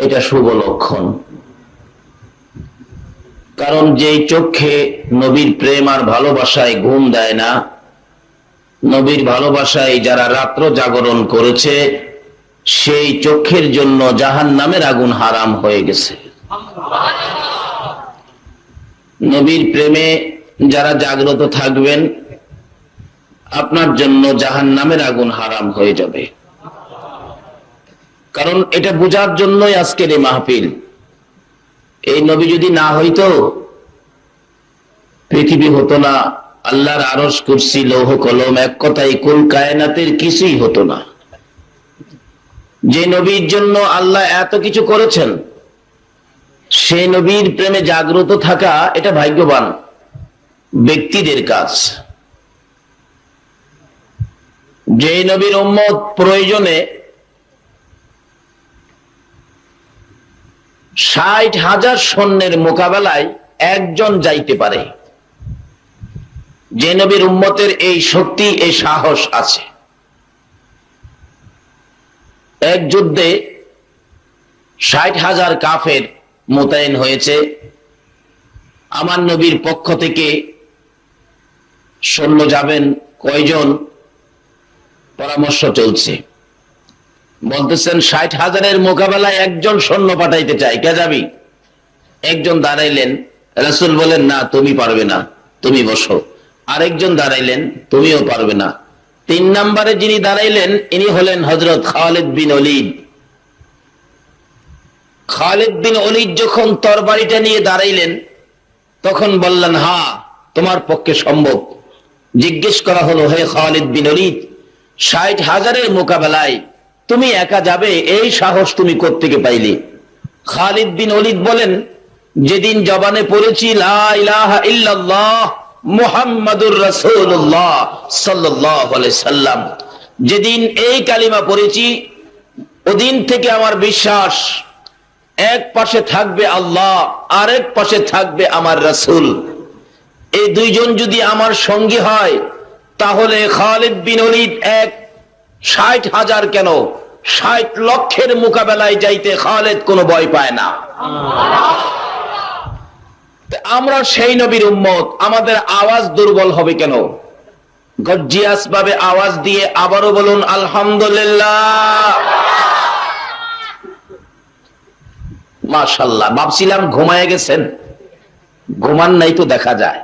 এটা শুভ লক্ষণ। কারণ যেই চোখে নবীর প্রেম আর ভালোবাসায় ঘুম দেয় না, নবীর ভালোবাসায় যারা রাত্র জাগরণ করেছে, সেই চোখের জন্য জাহান্নামের আগুন হারাম হয়ে গেছে। নবীর প্রেমে যারা জাগ্রত থাকবেন, আপনার জন্য জাহান্নামের আগুন হারাম হয়ে যাবে। কারণ এটা বোঝার জন্যই আজকের এই মাহফিল। এই নবী যদি না হইতো, পৃথিবী হতো না, আল্লাহর আরশ কুরসি লৌহ কলম, এক কথায় কুল কায়নাতের কিছুই হতো না। যে নবীর জন্য আল্লাহ এত কিছু করেছেন, সেই নবীর প্রেমে জাগ্রত থাকা এটা ভাগ্যবান ব্যক্তিদের কাজ। যে নবীর উম্মত প্রয়োজনে 60,000 সৈন্যের মোকাবেলায় একজন যাইতে পারে, যে নবীর উম্মতের এই শক্তি, এই সাহস আছে। এক যুদ্ধে 60,000 কাফের মোতায়েন হয়েছে, আমার নবীর পক্ষ থেকে সৈন্য যাবেন কয়জন, পরামর্শ চলছে। বলতেছেন 60,000-এর মোকাবেলায় একজন সৈন্য পাঠাইতে চাই, কে যাবি? একজন দাঁড়াইলেন, রাসূল বলেন না, তুমি পারবে না, তুমি বসো। আরেকজন দাঁড়াইলেন, তুমিও পারবে না। 3 নম্বরে যিনি দাঁড়াইলেন, ইনি হলেন হযরত খালিদ বিন ওলীদ। খালিদ বিন ওলীদ যখন তরবারিটা নিয়ে দাঁড়াইলেন, তখন বললেন, হ্যাঁ, তোমার পক্ষে সম্ভব। জিজ্ঞেস করা হলো, হে খালিদ বিন ওলীদ, 60,000-এর মোকাবেলায় তুমি একা যাবে, এই সাহস তুমি কোত্থেকে পাইলে? খালিদ বিন ওলীদ বলেন, যেদিন জবানে পড়েছি লা ইলাহা ইল্লাল্লাহ মুহাম্মাদুর রাসূলুল্লাহ সাল্লাল্লাহু আলাইহি সাল্লাম, যেদিন এই কালিমা পড়েছি, ওদিন থেকে আমার বিশ্বাস, এক পাশে থাকবে আল্লাহ, আরেক পাশে থাকবে আমার রাসূল। এই দুইজন যদি আমার সঙ্গী হয়, তাহলে খালিদ বিন ওলীদ 60,000 কেন, 60 লক্ষের মোকাবেলায় যাইতে খালিদ কোনো ভয় পায় না। আমরা সেই নবীর উম্মত, আমাদের আওয়াজ দুর্বল হবে কেন? গর্জিয়াস ভাবে আওয়াজ দিয়ে আবারও বলুন আলহামদুলিল্লাহ। মাশাআল্লাহ। ভাবছিলাম ঘুমায় গেছেন, ঘুমান নাই তো দেখা যায়।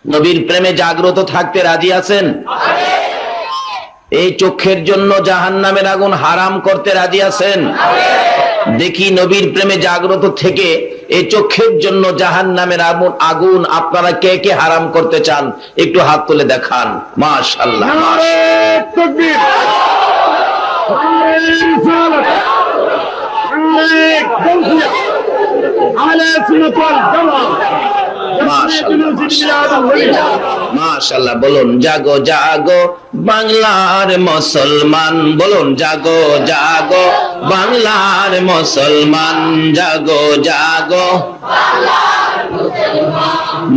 নবীর প্রেমে জাগ্রত থাকতে রাজি আছেন? এই চোখের জন্য জাহান্নামের আগুন হারাম করতে রাজি আছেন? দেখি নবীর প্রেমে জাগ্রত থেকে এই চোখের জন্য জাহান্নামের আগুন আপনারা কে কে হারাম করতে চান, একটু হাত তুলে দেখান। মাশাআল্লাহ। মাশাআল্লাহ। বলুন জাগো জাগো বাংলার মুসলমান, বলুন জাগো জাগো বাংলার মুসলমান, জাগো জাগো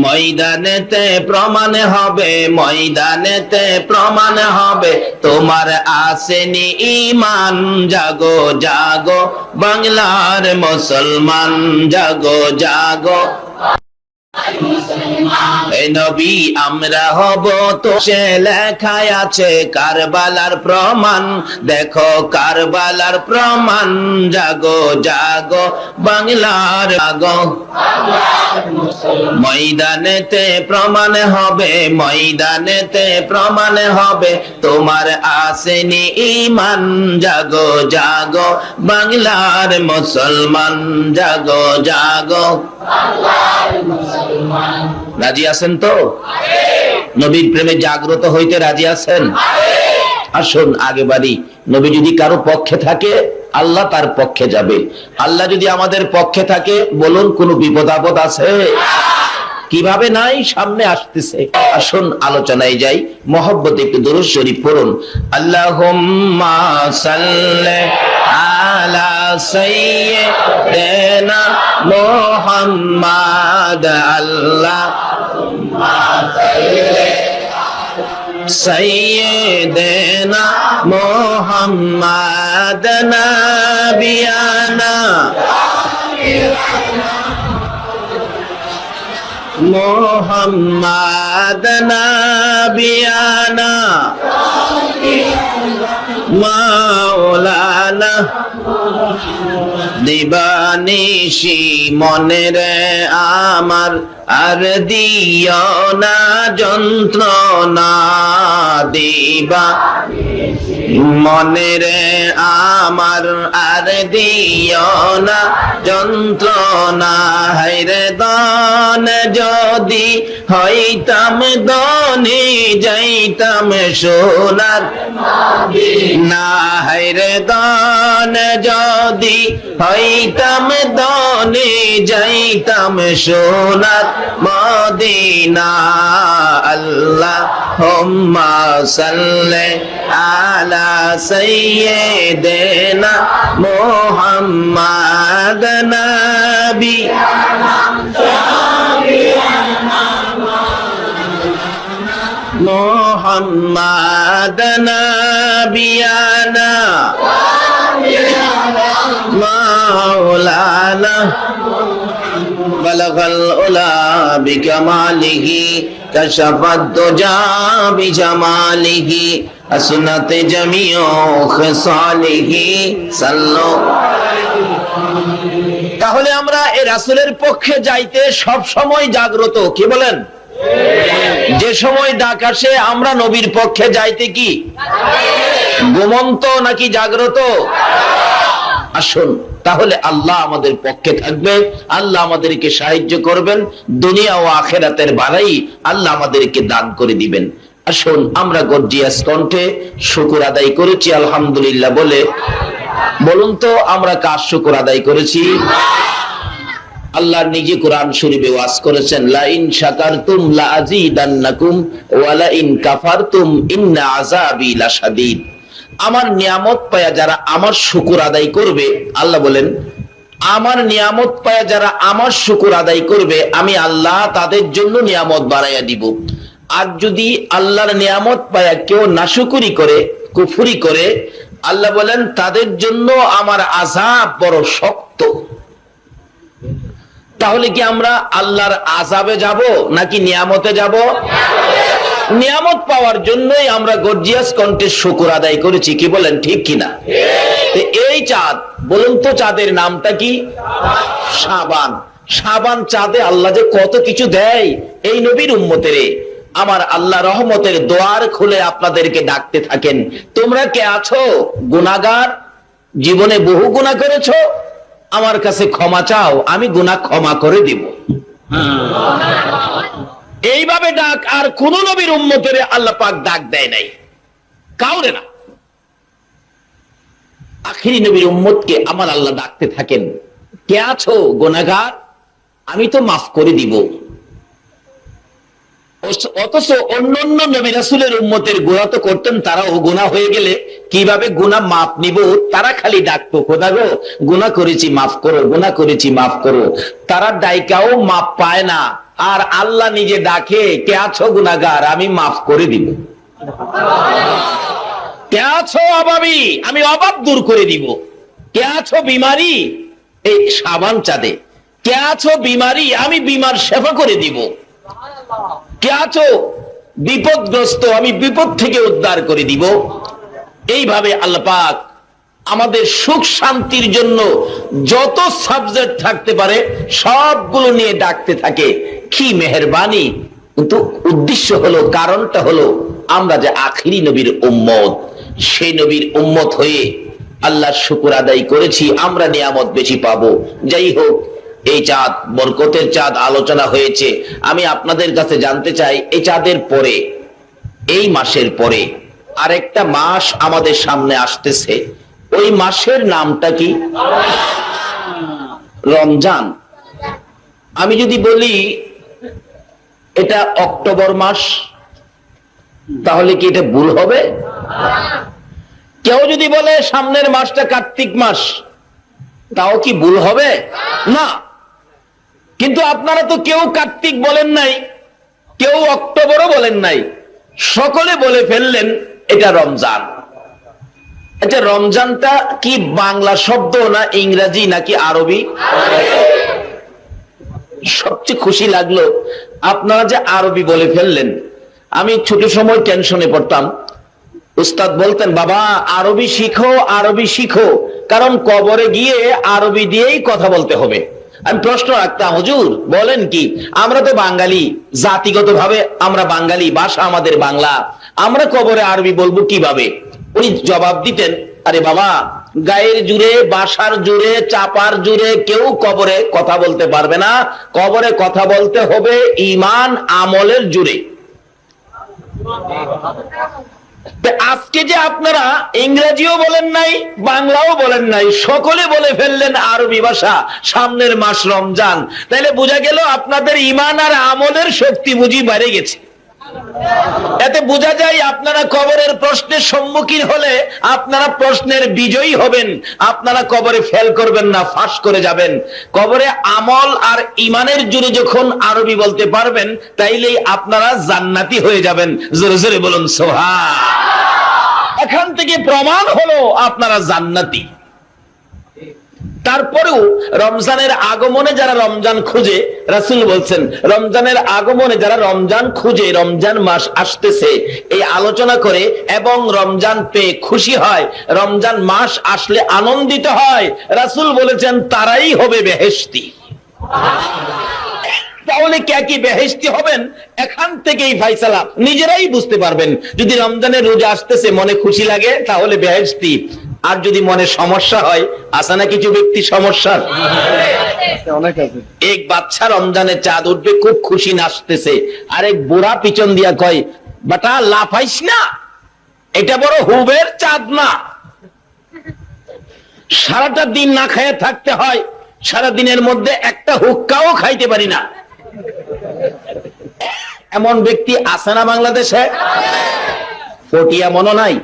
ময়দানেতে প্রমাণ হবে, ময়দানেতে প্রমাণ হবে তোমার আসেনি ঈমান, জাগো জাগো বাংলার মুসলমান, জাগো জাগো এই নবী আমরা হব তো সে লেখায় আছে কারবালার প্রমাণ, দেখো কারবালার প্রমাণ, জাগো জাগো বাংলার জাগো ময়দানেতে প্রমাণ হবে, ময়দানেতে প্রমাণ হবে তোমার আসেনি ঈমান, জাগো জাগো বাংলার মুসলমান, জাগো জাগো। রাজি আছেন তো? নবীর প্রেমে জাগ্রত হইতে রাজি আছেন? আসুন আগে বাড়ি। নবী যদি কারো পক্ষে থাকে, আল্লাহ তার পক্ষে যাবে। আল্লাহ যদি আমাদের পক্ষে থাকে, বলুন কোন বিপদ আপদ আছে? কিভাবে নাই, সামনে আসতেছে। আসুন আলোচনায় যাই। মহব্বতে একটু দরুদ শরীফ পড়ুন। আল্লাহুম্মা সাল্লি আলা সাইয়্যিদিনা মুহাম্মাদ, আল্লাহুম্মা সাল্লি সাইয়্যিদিনা মুহাম্মাদ নাবিয়ানা মোহাম্মদ নবিয়ানা মাওলানা দিবানিশি মনের আমার আর দিও না যন্ত্রণা দিবা মনের আমার আর দিও না যন্ত্রণা হায়রে দান যদি হইতাম দনে যাইতাম সোনার না হায়রে দান যদি হইতাম দনে যাইতাম সোনার মদিনা আল্লাহুম্মা সাল্লি আলা সাইয়্যিদিনা মুহাম্মাদ নবী মুহাম্মাদ নবিয়ানা মাওলানা বালাগাল উলা বিকামালিহি কাশাফাদ দুজা বিজামালিহি আসনাত জামিউ খিসালিহি সাল্লু। তাহলে আমরা এই রাসূলের পক্ষে যাইতে সব সময় জাগ্রত, কি বলেন? যে সময় ডাক আসে আমরা নবীর পক্ষে যাইতে কি ঘুমন্ত নাকি জাগ্রত? আসুন, তাহলে আল্লাহ আমাদের পক্ষে থাকবে, আল্লাহ আমাদেরকে সাহায্য করবেন, দুনিয়া ও আখিরাতের বালাই আল্লাহ আমাদেরকে দান করে দিবেন। আসুন আমরা গর্জিয়াস কণ্ঠে শুকর আদায় করেছি আলহামদুলিল্লাহ বলে। বলুন তো আমরা কার শুকর আদায় করেছি? আল্লাহ নিজে কোরআন শরীফে ওয়াজ করেছেন, লা ইন শাকারতুম লা আযীদান্নাকুম ওয়া লা ইন কাফারতুম ইন্না আযাবি লাশাদীদ। আমার নিয়ামত পায়া যারা আমার শুকর আদায় করবে, আল্লাহ বলেন আমার নিয়ামত পায়া যারা আমার শুকর আদায় করবে আমি আল্লাহ তাদের জন্য নিয়ামত বাড়াইয়া দিব। আর যদি আল্লাহর নিয়ামত পায়া কেউ নাশুকরি করে, কুফরি করে, আল্লাহ বলেন তাদের জন্য আমার আযাব বড় শক্ত। তাহলে কি আমরা আল্লাহর আযাবে যাব নাকি নিয়ামতে যাব? নিয়ামত পাওয়ার জন্যই আমরা গর্জিয়াস কণ্ঠে শুকর আদায় করেছি, কি বলেন ঠিক কিনা? এই চাঁদ, বলুন তো চাঁদের নামটা কি? শাবান। শাবান চাঁদে আল্লাহ যে কত কিছু দেয় এই নবীর উম্মতেরে। আমার আল্লাহ রহমতের দোয়ার খুলে আপনাদেরকে ডাকতে থাকেন, তোমরা কে আছো গুনাহগার, জীবনে বহু গুনাহ করেছো, আমার কাছে ক্ষমা চাও, আমি গুনাহ ক্ষমা করে দিব। এইভাবে ডাক আর কোন নবীর উম্মতের আল্লাহ পাক ডাক দেয় নাই, কাউরে না। আখিরি নবীর উম্মতকে আমার আল্লাহ ডাকতে থাকেন, কে আছো গুনাহগার, আমি তো মাফ করে দিব। অথচ অন্যান্য নবী রাসূলের উম্মতের গুনাহ তো করতেন, তারাও গুনাহ হয়ে গেলে কিভাবে গুনাহ মাপ নিব, তারা খালি ডাকতো, খোদা গো গুনাহ করেছি মাফ করো, গুনাহ করেছি মাফ করো। তারা ডাইকাও মাপ পায় না, আর আল্লাহ নিজে ডাকে, কে আছো গুনাহগার, আমি মাফ করে দিব। কে আছো অভাবী, আমি অভাব দূর করে দিব। কে আছো বিমারি, এই শাবান চাঁদে কে আছো বিমারি, আমি বিমার সেবা করে দিব। কে আছো বিপদগ্রস্ত, আমি বিপদ থেকে উদ্ধার করে দিব। এইভাবে আল্লাহ পাক আমাদের সুখ শান্তির জন্য যত সাবজেক্ট থাকতে পারে সবগুলো নিয়ে ডাকতে থাকে। কি মেহেরবানি! কিন্তু উদ্দেশ্য হলো, কারণটা হলো আমরা যে আখিরি নবীর উম্মত, সেই নবীর উম্মত হয়ে আল্লাহর শুকর আদায় করেছি, আমরা নিয়ামত বেশি পাবো। যাই হোক, এই চাঁদ বরকতের চাঁদ আলোচনা হয়েছে। আমি আপনাদের কাছে জানতে চাই, এই চাঁদের পরে, এই মাসের পরে আরেকটা মাস আমাদের সামনে আসতেছে, ওই মাসের নামটা কি? রমজান। আমি যদি বলি এটা অক্টোবর মাস, তাহলে কি এটা ভুল হবে? কেউ যদি বলে সামনের মাসটা কার্তিক মাস, তাও কি ভুল হবে? না। কিন্তু আপনারা তো কেউ কার্তিক বলেন নাই, কেউ অক্টোবরও বলেন নাই, সকলে বলে ফেললেন এটা রমজান। আচ্ছা, রমজানটা কি বাংলা শব্দ না ইংরেজি নাকি আরবি? সবচেয়ে খুশি লাগলো আপনারা যে আরবি বলে ফেললেন। আমি ছোট সময় টেনশনে পড়তাম, উস্তাদ বলতেন বাবা আরবি শিখো, আরবি শিখো, কারণ কবরে গিয়ে আরবি দিয়েই কথা বলতে হবে। আমি প্রশ্ন রাখতাম, হুজুর বলেন কি, আমরা তো বাঙালি, জাতিগতভাবে আমরা বাঙালি, ভাষা আমাদের বাংলা, আমরা কবরে আরবি বলবো কিভাবে? উনি জবাব দিতেন, আরে বাবা গায়ের জুড়ে, বাসার জুড়ে, চাপার জুড়ে কেউ কবরে কথা বলতে পারবে না। কবরে কথা বলতে হবে ঈমান আমলের জুড়ে। আজকে যে আপনারা ইংরেজিও বলেন নাই, বাংলাও বলেন নাই, সকলে বলে ফেললেন আরবি ভাষা, সামনের মাস রমজান, তাইলে বোঝা গেল আপনাদের ঈমান আর আমলের শক্তি বুঝি বেড়ে গেছে। এতে বোঝা যায় আপনারা কবরের প্রশ্নের সম্মুখীন হলে আপনারা প্রশ্নের বিজয়ী হবেন, আপনারা কবরে ফেল করবেন না, ফাঁস করে যাবেন। কবরে আমল আর ঈমানের জুড়ে যখন আরবি বলতে পারবেন, তাইলেই আপনারা জান্নাতি হয়ে যাবেন। জোরে জোরে বলুন সুবহান। এখান থেকে প্রমাণ হলো আপনারা জান্নাতি। তারপরেও রমজানের আগমনে যারা রমজান খুঁজে, রাসূল বলছেন রমজানের আগমনে যারা রমজান খুঁজে, রমজান মাস আসতেছে এই আলোচনা করে এবং রমজান পেয়ে খুশি হয়, রমজান মাস আসলে আনন্দিত হয়, রাসূল বলেছেন তারাই হবে বেহেশতি। তাহলে কে কি বেহেশতি হবেন এখান থেকেই ফায়সালা নিজেরাই বুঝতে পারবেন। যদি রমজানের রোজা আসতেছে মনে খুশি লাগে তাহলে বেহেশতি, আর যদি মনে সমস্যা হয়, আছে না কিছু ব্যক্তি সমস্যার, এক বাচ্চা রমজানের চাঁদ উঠবে খুব খুশি নাচতেছে, আরেক বুড়া পিছন দিয়া কয় বাটা লাফাইস না, এটা বড় হুবের চাঁদ না। সারাটা দিন না খেয়ে থাকতে হয়, সারা দিনের মধ্যে একটা হুক্কাও খাইতে পারি না, এমন ব্যক্তি আছে না বাংলাদেশে? ফটিয়া মনে নাই?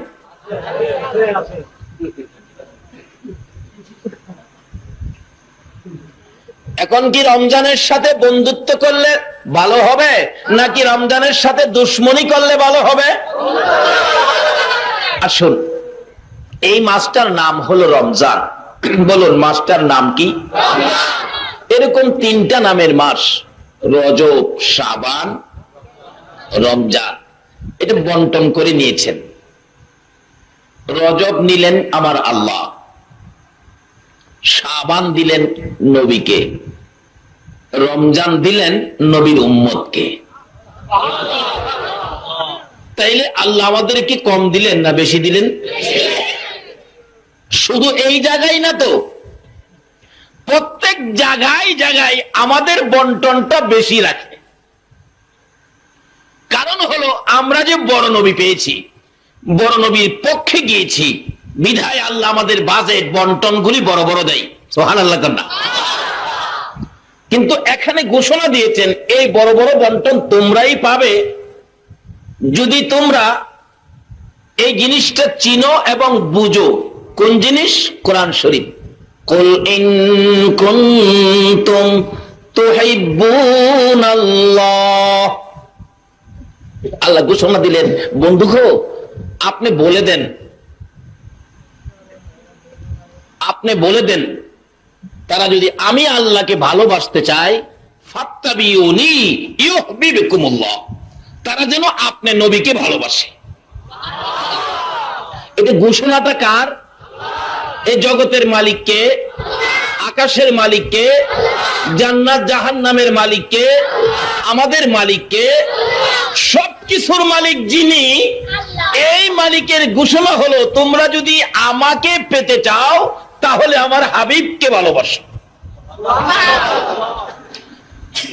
এখন কি রমজানের সাথে বন্ধুত্ব করলে ভালো হবে নাকি রমজানের সাথে দুশ্মনী করলে ভালো হবে? আসুন, এই মাসটার নাম হলো রমজান। বলুন মাসটার নাম কি? এরকম তিনটা নামের মাস, রজব, শাবান, রমজান, এটা বন্টন করে নিয়েছেন। রজব নিলেন আমার আল্লাহ, শাবান দিলেন নবীকে, রমজান দিলেন নবীর উম্মতকে। তাইলে আল্লাহ আমাদেরকে কম দিলেন না বেশি দিলেন? শুধু এই জায়গায় না তো, প্রত্যেক জায়গায় জায়গায় আমাদের বন্টনটা বেশি রাখে। কারণ হলো আমরা যে বড় নবী পেয়েছি, বড় নবীর পক্ষে গিয়েছি, বিধায় আল্লাহ আমাদের বাজেট বন্টন গুলি বড় বড় দেয়। সুবহানাল্লাহ। কিন্তু এখানে ঘোষণা দিয়েছেন এই বড় বড় বন্টন তোমরাই পাবে যদি তোমরা এই জিনিসটা চিনো এবং বুঝো। কোন জিনিস? কোরআন শরীফ। কুল ইন কুনতুম তুহিব্বুনাল্লাহ, আল্লাহ ঘোষণা দিলেন বন্ধু গো আপনি বলে দেন, আপনি বলে দেন তারা যদি আমি আল্লাহকে ভালোবাসতে চায়, ফাত্তাবিউনি ইউহিব্বুকুমুল্লাহ, তারা যেন আপনি নবীকে ভালোবাসে। এটা ঘোষণাটা কার? এই জগতের মালিককে, আকাশের মালিককে, জান্নাত জাহান্নামের মালিককে, আমাদের মালিককে, সবকিছুর মালিক যিনি, এই মালিকের ঘোষণা হলো তোমরা যদি আমাকে পেতে চাও তাহলে আমার হাবিবকে ভালোবাসো।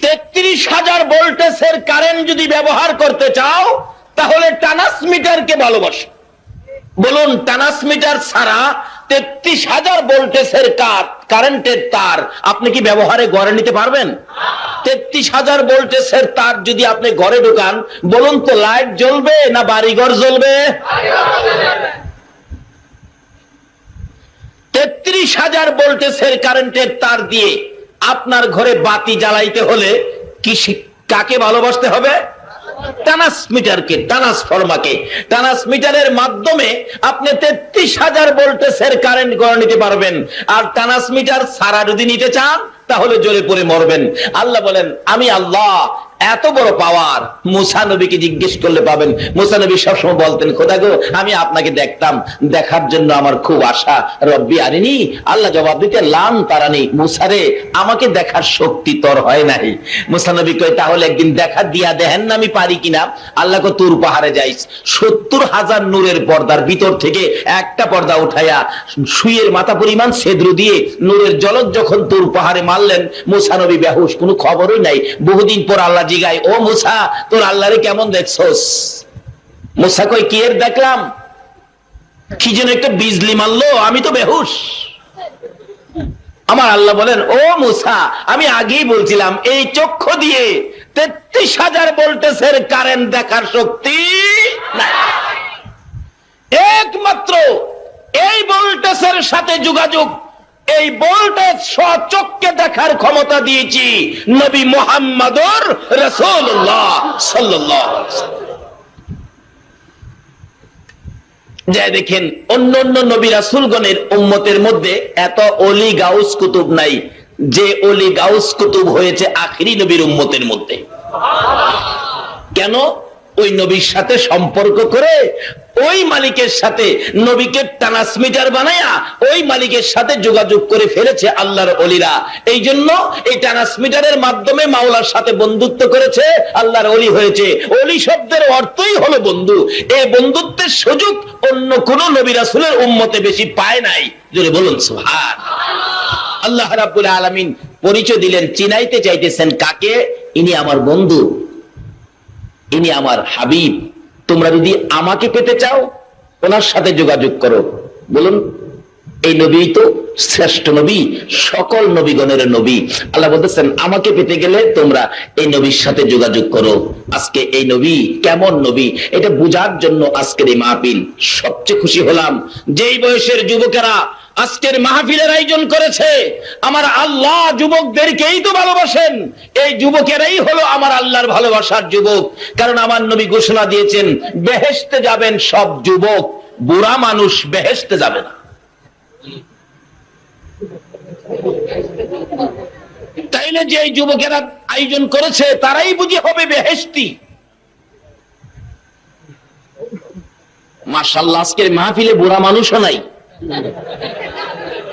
33,000 ভোল্টেজের কারেন্ট যদি ব্যবহার করতে চাও তাহলে ট্রান্সমিটারকে ভালোবাসো। বলুন ট্রান্সমিটার ছাড়া 33,000 ভোল্টেজের কারেন্টের তার আপনি কি ব্যবহারে ঘরে নিতে পারবেন? 33,000 ভোল্টেজের তার যদি আপনি ঘরে ঢোকান, বলুন তো লাইট জ্বলবে না বাড়িঘর জ্বলবে? 33,000 ভোল্টেজের কারেন্টের তার দিয়ে আপনার ঘরে বাতি জ্বালাইতে হলে কি কাকে ভালোবাসতে হবে? ট্রান্সমিটারকে, ট্রান্সফরমারকে। ট্রান্সমিটারের মাধ্যমে আপনি 33,000 ভোল্টেজের কারেন্ট ঘরে নিতে পারবেন। আর ট্রান্সমিটার ছাড়া যদি নিতে চান তাহলে জ্বলে পড়ে মরবেন। আল্লাহ বলেন আমি আল্লাহ এত বড় পাওয়ার। মুসা নবীকে জিজ্ঞেস করলে পাবেন, মুসা নবী সবসময় বলতেন খোদা গো আমি আপনাকে দেখতাম, দেখার জন্য আমার খুব আশা, রব্বি আরিনি। আল্লাহ জবাব দিতে লাম তারানি, মুসারে আমাকে দেখার শক্তি তোর হয় নাই। মুসা নবী কয় তাহলে একদিন দেখা দিয়া দেখেন না আমি পারি কিনা। আল্লাহ কো তুর পাহাড়ে যাইস, 70,000 নূরের পর্দার ভিতর থেকে একটা পর্দা উঠাইয়া সুইয়ের মাথা পরিমাণ ছেদ্র দিয়ে নূরের জলক যখন তুর পাহাড়ে মারলেন, মুসা নবী বেহুশ, কোনো খবরই নাই। বহুদিন পর আল্লাহ জিগায়, ও মুসা তোর আল্লাহরে কেমন দেখছস? মুসা কই কি এর দেখলাম, কি যেন একটা বিজলি মারলো, আমি তো বেহুশ। আমার আল্লাহ বলেন ও মুসা আমি আগেই বলছিলাম এই চক্ষু দিয়ে 33,000 ভোল্টেজের কারেন্ট দেখার শক্তি নাই, একমাত্র এই ভোল্টেজের সাথে যোগাযোগ, এই ভোল্টেজ স্বচক্ষে দেখার ক্ষমতা দিয়েছি নবী মুহাম্মদুর রাসূলুল্লাহ সাল্লাল্লাহু আলাইহি ওয়াসাল্লাম। যাই দেখেন অন্য অন্য নবী রাসূলগণের উম্মতের মধ্যে এত ওলি গাউস কুতুব নাই যে ওলি গাউস কুতুব হয়েছে আখিরি নবীর উম্মতের মধ্যে। কেন? ওই নবীর সাথে সম্পর্ক করে ওই মালিকের সাথে নবীকে ট্রান্সমিটার বানায়া ওই মালিকের সাথে যোগাযোগ করে ফেলেছে আল্লাহর ওলিরা। এই জন্য এই ট্রান্সমিটারের মাধ্যমে মাওলার সাথে বন্ধুত্ব করেছে, আল্লাহর ওলি হয়েছে। ওলি শব্দের অর্থই হলো বন্ধু। এই বন্ধুত্বের সুযোগ অন্য কোন নবী রাসূলের উম্মতে বেশি পায় নাই। জোরে বলুন সুবহানাল্লাহ। আল্লাহ রাব্বুল আলামিন পরিচয় দিলেন, চিনাইতে চাইতেছেন কাকে? ইনি আমার বন্ধু, ইনি আমার হাবিব। তোমরা যদি আমাকে পেতে চাও ওনার সাথে যোগাযোগ করো। বলুন এই নবী তো শ্রেষ্ঠ নবী, সকল নবীগণের নবী। আল্লাহ বলতেছেন আমাকে পেতে গেলে তোমরা এই নবীর সাথে যোগাযোগ করো। আজকে এই নবী কেমন নবী এটা বোঝার জন্য আজকের এই মাহফিল। সবচেয়ে খুশি হলাম যেই বয়সের যুবকেরা আজকের মাহফিলের আয়োজন করেছে। আমার আল্লাহ যুবকদেরকেই তো ভালোবাসেন, এই যুবকেরাই হলো আমার আল্লাহর ভালোবাসার যুবক। কারণ আমার নবী ঘোষণা দিয়েছেন বেহেশতে যাবেন সব যুবক, বুড়া মানুষ বেহেশতে যাবে না। তাইলে যে যুবকেরা আয়োজন করেছে তারাই বুঝি হবে বেহেশতি। মাশাআল্লাহ আজকের মাহফিলে বুড়া মানুষও নাই,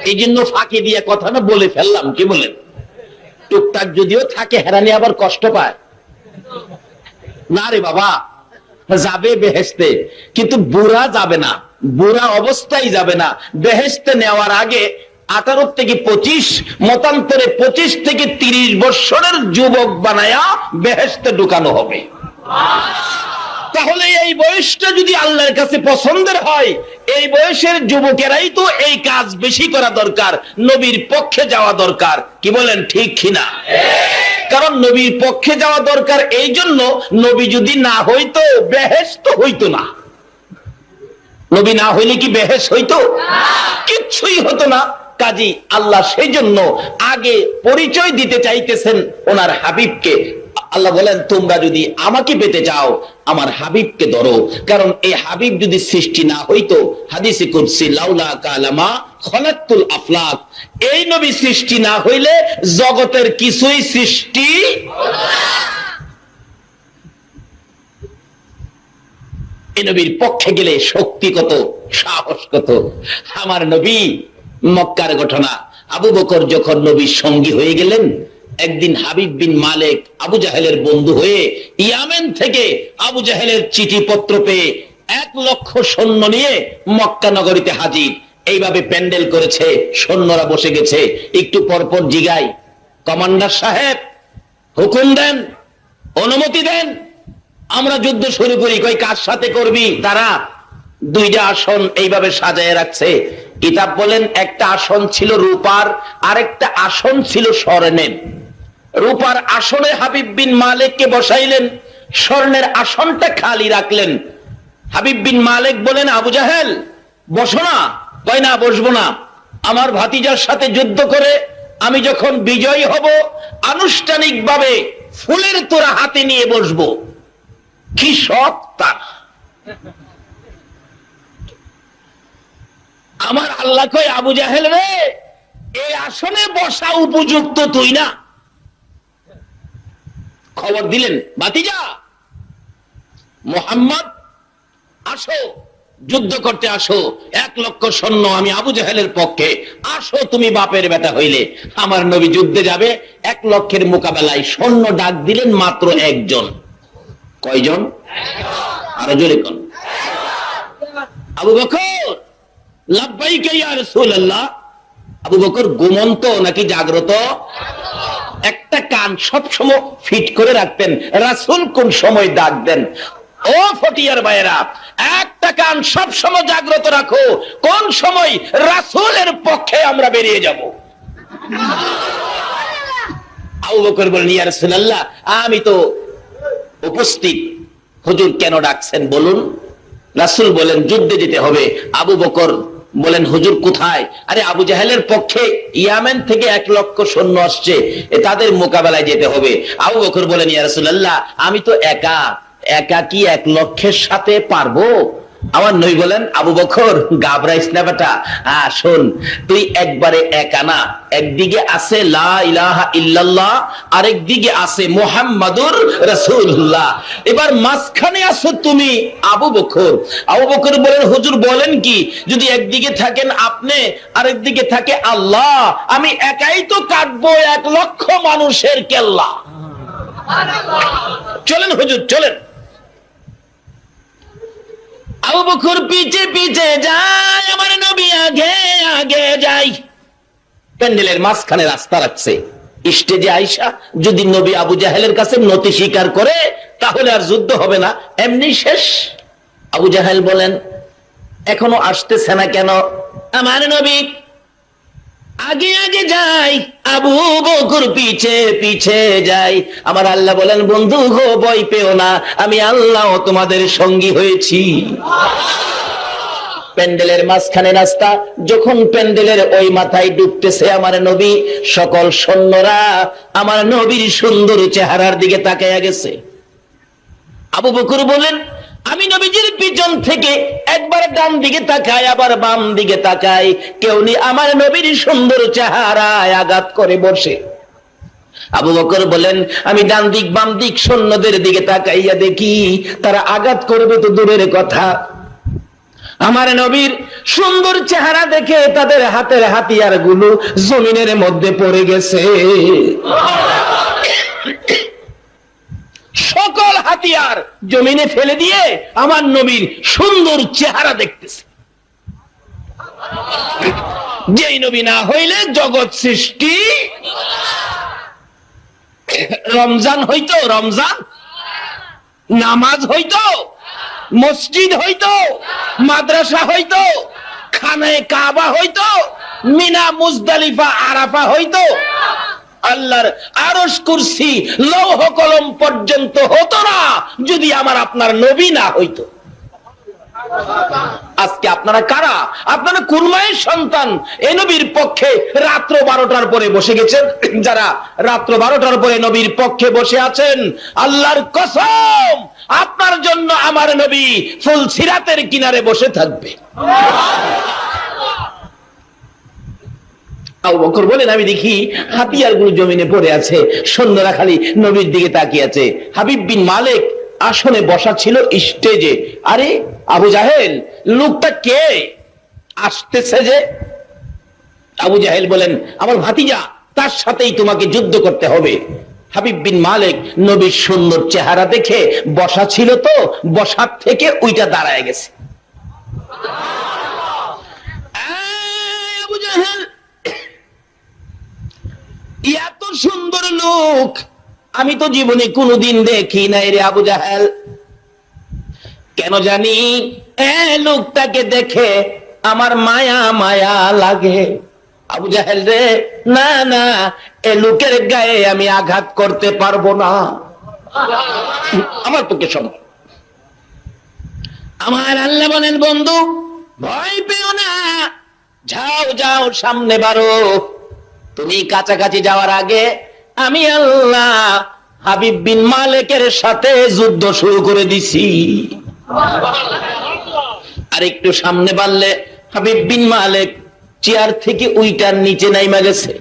এই জন্য ফাঁকি দিয়ে কথাটা বলে ফেললাম। কি বলেন? টুকটাক যদিও থাকে হেরানি আবার কষ্ট পায় না। রে বাবা যাবে বেহেশতে, কিন্তু বুড়া যাবে না, বুড়া অবস্থায় যাবে না। বেহেশতে নেওয়ার আগে 18 থেকে 25, মতান্তরে 25 থেকে 30 বছরের যুবক বানায়া বেহেশতে ঢুকানো হবে। তাহলে এই বয়সটা যদি আল্লাহর কাছে পছন্দের হয়, এই বয়সের যুবকেরাই তো এই কাজ বেশি করা দরকার, নবীর পক্ষে যাওয়া দরকার। কি বলেন ঠিক কিনা? কারণ নবীর পক্ষে যাওয়া দরকার এই জন্য, নবী যদি না হইতো বেহেশত হইতো না। নবী না হইলে কি বেহেশ হইতো? কিচ্ছুই হতো না। কাজী আল্লাহ সেই জন্য আগে পরিচয় দিতে চাইতেছেন ওনার হাবিবকে। আল্লাহ বলেন তোমরা যদি আমাকে পেতে চাও আমার হাবিবকে ধরো। কারণ এই হাবিব যদি সৃষ্টি না হইতো, হাদিসে কুদসি লাউলা কালামা খলাকতুল আফলাক, এই নবী সৃষ্টি না হইলে জগতের কিছুই সৃষ্টি এই নবীর পক্ষে গেলে শক্তি কত, সাহস কত। আমার নবী মক্কার ঘটনা, আবু বকর যখন নবীর সঙ্গী হয়ে গেলেন, একদিন হাবিব বিন মালিক আবু জাহেলের বন্ধু হয়ে ইয়ামেন থেকে আবু জাহেলের চিঠি পত্র পেয়ে 1 লক্ষ সৈন্য নিয়ে মক্কা নগরীতে হাজির। এইভাবে প্যান্ডেল করেছে, সৈন্যরা বসে গেছে। একটু পরপর জিগাই, কমান্ডার সাহেব হুকুম দেন, অনুমতি দেন, আমরা যুদ্ধ শুরু করি। কই কার সাথে করবি? তারা 2টা আসন এইভাবে সাজায় রাখছে। কিতাব বলেন একটা আসন ছিল রূপার, আরেকটা আসন ছিল স্বর্ণের। রূপার আসনে হাবিব বিন মালিককে বসাইলেন, স্বর্ণের আসনটা খালি রাখলেন। হাবিব বিন মালিক বলেন আবু জাহেল বসো না। কয় না বসবো না, আমার ভাতিজার সাথে যুদ্ধ করে আমি যখন বিজয়ী হব আনুষ্ঠানিকভাবে ফুলের তোড়া হাতে নিয়ে বসবো। কি শখ তার! আমার আল্লাহ কয় আবু জাহেল রে, এই আসনে বসা উপযুক্ত তুই না। খবর দিলেন, ভাতিজা মুহাম্মদ আসো, যুদ্ধ করতে আসো, 1,00,000 সৈন্য আমি আবু জাহেলের পক্ষে, আসো তুমি বাপের বেটা হইলে। আমার নবী যুদ্ধে যাবে, 1,00,000 মোকাবেলায় সৈন্য ডাক দিলেন মাত্র একজন। কয়জন? আরো জোরে কোন? আবু বকর লাব্বাইকা ইয়া রাসূলুল্লাহ। আবু বকর ঘুমন্ত নাকি জাগ্রত? একটা কান সবসময় ফিট করে রাখতেন, রাসূল কোন সময় ডাক দেন। ও ফটিয়ার ভাইয়েরা, একটা কান সব সময় জাগ্রত রাখো, কোন সময় রাসূলের পক্ষে আমরা বেরিয়ে যাব। আবু বকর বলেন, ইয়া রাসূলুল্লাহ আমি তো উপস্থিত, হুজুর কেন ডাকছেন বলুন। রাসূল বলেন যুদ্ধে যেতে হবে। আবু বকর বলেন হুজুর কোথায়? আরে আবু জাহেলের পক্ষে ইয়ামেন থেকে 1,00,000 সৈন্য আসছে, তাদের মোকাবেলায় যেতে হবে। আবু বকর বলেন, ইয়া রাসূলুল্লাহ আমি তো একা, একা কি 1,00,000 সাথে পারবো? আমার নবী বলেন, আবু বকর ঘাবড়াইস না বেটা, শোন তুই একবারে একা না, একদিকে আছে লা ইলাহা ইল্লাল্লাহ, আরেকদিকে আছে মুহাম্মাদুর রাসূলুল্লাহ, এবার মাঝখানে আছো তুমি আবু বকর। আবু বকর বলেন, হুজুর বলেন কি, যদি একদিকে থাকেন আপনি আরেকদিকে থাকে আল্লাহ, আমি একাই তো কাটবো 1,00,000 মানুষের কেল্লা। চলেন হুজুর চলেন। আবু বকর পিছে পিছে যায়, আমার নবী আগে আগে যায়। প্যান্ডেলের মাঝখানে রাস্তা রাখছে, স্টেজে আইসা যদি নবী আবু জাহেলের কাছে নতি স্বীকার করে তাহলে আর যুদ্ধ হবে না, এমনি শেষ। আবু জাহেল বলেন, এখনো আসতেছে না কেন? আমার নবী আগে আগে যাই, আবু বকর পিছে পিছে যাই। আমার আল্লাহ বলেন, বন্ধু গো ভয় পেও না, আমি আল্লাহ তোমাদের সঙ্গী হয়েছি। প্যান্ডেলের মাঝখানে রাস্তা, যখন প্যান্ডেলের ওই মাথায় ডুবতেছে আমার নবী, সকল সৈন্যরা আমার নবীর সুন্দর চেহারার দিকে তাকায়া গেছে। আবু বকর বলেন, আমি নবীজির পিছন থেকে একবার ডান দিকে তাকাই, আবার বাম দিকে তাকাই, কেউ নি আমার নবীর সুন্দর চেহারায় আঘাত করে বসে। আবু বকর বলেন, আমি ডান দিক বাম দিক সৈন্যদের দিকে তাকাইয়া দেখি তারা আঘাত করবে তো দূরের কথা, আমার নবীর সুন্দর চেহারা দেখে তাদের হাতের হাতিয়ার গুলো জমিনের মধ্যে পড়ে গেছে। সকল হাতিয়ার জমিনে ফেলে দিয়ে আমার নবীর সুন্দর চেহারা দেখতেছে। যেই নবী না হইলে জগৎ সৃষ্টি, রমজান হইতো, রমজান নামাজ হইতো, মসজিদ হইতো, মাদ্রাসা হইতো, খানায়ে কাবা হইতো, মিনা মুজদালিফা আরাফা হইতো, আল্লাহর আরশ কুরসি লৌহ কলম পর্যন্ত হতো না যদি আমার আপনার নবী না হইতো। আজকে আপনারা কারা? আপনারা কোন মায়ের সন্তান? এই নবীর পক্ষে রাত্র 12টার পরে বসে গেছেন, যারা রাত্র 12টার পরে নবীর পক্ষে বসে আছেন, আল্লাহর কসম আপনার জন্য আমার নবী ফুল সিরাতের কিনারে বসে থাকবে। আবু বকর বলেন, আমি দেখি হাতিয়ার গুলো জমিনে পড়ে আছে, সৈন্যরা খালি নবীর দিকে তাকিয়ে আছে। হাবিব বিন মালিক আসনে বসা ছিল স্টেজে। আরে আবু জাহেল, লোকটা কে আসতেছে যে? আবু জাহেল বলেন, আমার ভাতিজা, তার সাথেই তোমাকে যুদ্ধ করতে হবে। হাবিব বিন মালিক নবীর সুন্দর চেহারা দেখে বসা ছিল তো, বসার থেকে ওইটা দাঁড়ায় গেছে। আবু জাহেল, এত সুন্দর লোক আমি তো জীবনে কোনোদিন দেখি নাই রে আবু জাহেল। কেন জানি লোকটাকে দেখে আমার মায়া মায়া লাগে। আবু জাহেল রে, না না, এ লোকের গায়ে আমি আঘাত করতে পারবো না, আমার পক্ষে সম্ভব। আমার আল্লাহ বলেন, বন্ধু ভয় পেও না, যাও যাও সামনে বাড়ো। তুমি কাছাকাছি যাওয়ার আগে আমি আল্লাহ হাবিব বিন মালিকের সাথে যুদ্ধ শুরু করে দিছি। আর একটু সামনে বাড়লে হাবিব বিন মালিক চেয়ার থেকে উইটার নিচে নাইমা গেছে।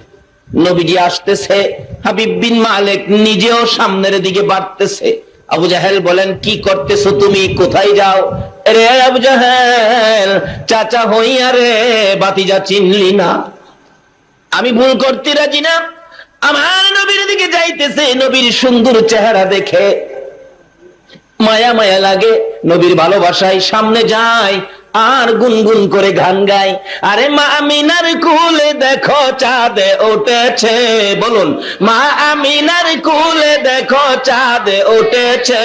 নবীজি আসতেছে, হাবিব বিন মালিক নিজেও সামনের দিকে বাড়তেছে। আবু জাহেল বলেন, কি করতেছো তুমি, কোথায় যাও? রে আবু জাহেল, চাচা হইয়া রে বাতিজা চিনলি না? আমি ভুল করতে রাজি না। আমার নবীর দিকে যাইতেছে, নবীর সুন্দর চেহারা দেখে মায়া মায়া লাগে, নবীর ভালোবাসায় সামনে যায় আর গুনগুন করে গান গায়। আরে মা আমিনার কুলে দেখো চাঁদ উঠেছে, বলুন, মা আমিনার কুলে দেখো চাঁদ উঠেছে,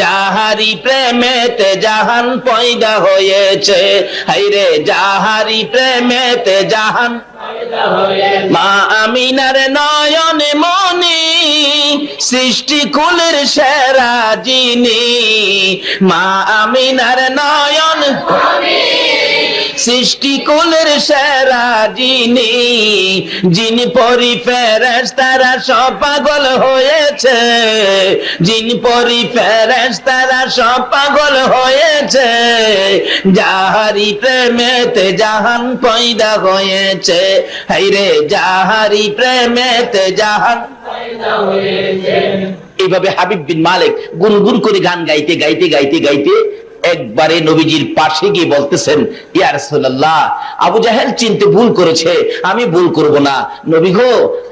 যাহারি প্রেমেতে জাহান পয়দা হয়েছে, হাইরে যাহারি প্রেমেতে জাহান। মা আমিনার নয়নে মনি সৃষ্টি কুলের সেরা যিনি, মা আমিনার নয়ন সৃষ্টি কুলের সেরা যিনি, যিনি পরি ফেরেশতারা সব পাগল হয়েছে, যিনি পরি ফেরেশতারা সব পাগল হয়েছে, যাহারি প্রেমেতে জাহান পয়দা হয়েছে, হাইরে যাহারি প্রেমেতে জাহান পয়দা হয়েছে। এইভাবে হাবিব বিন মালিক গুনগুন করে গান গাইতে গাইতে গাইতে গাইতে একবারে নবীজির পাশে গিয়ে বলতেছেন, ইয়া রাসূলুল্লাহ, আবু জাহেল চিনতে ভুল করেছে, আমি ভুল করব না। নবী গো,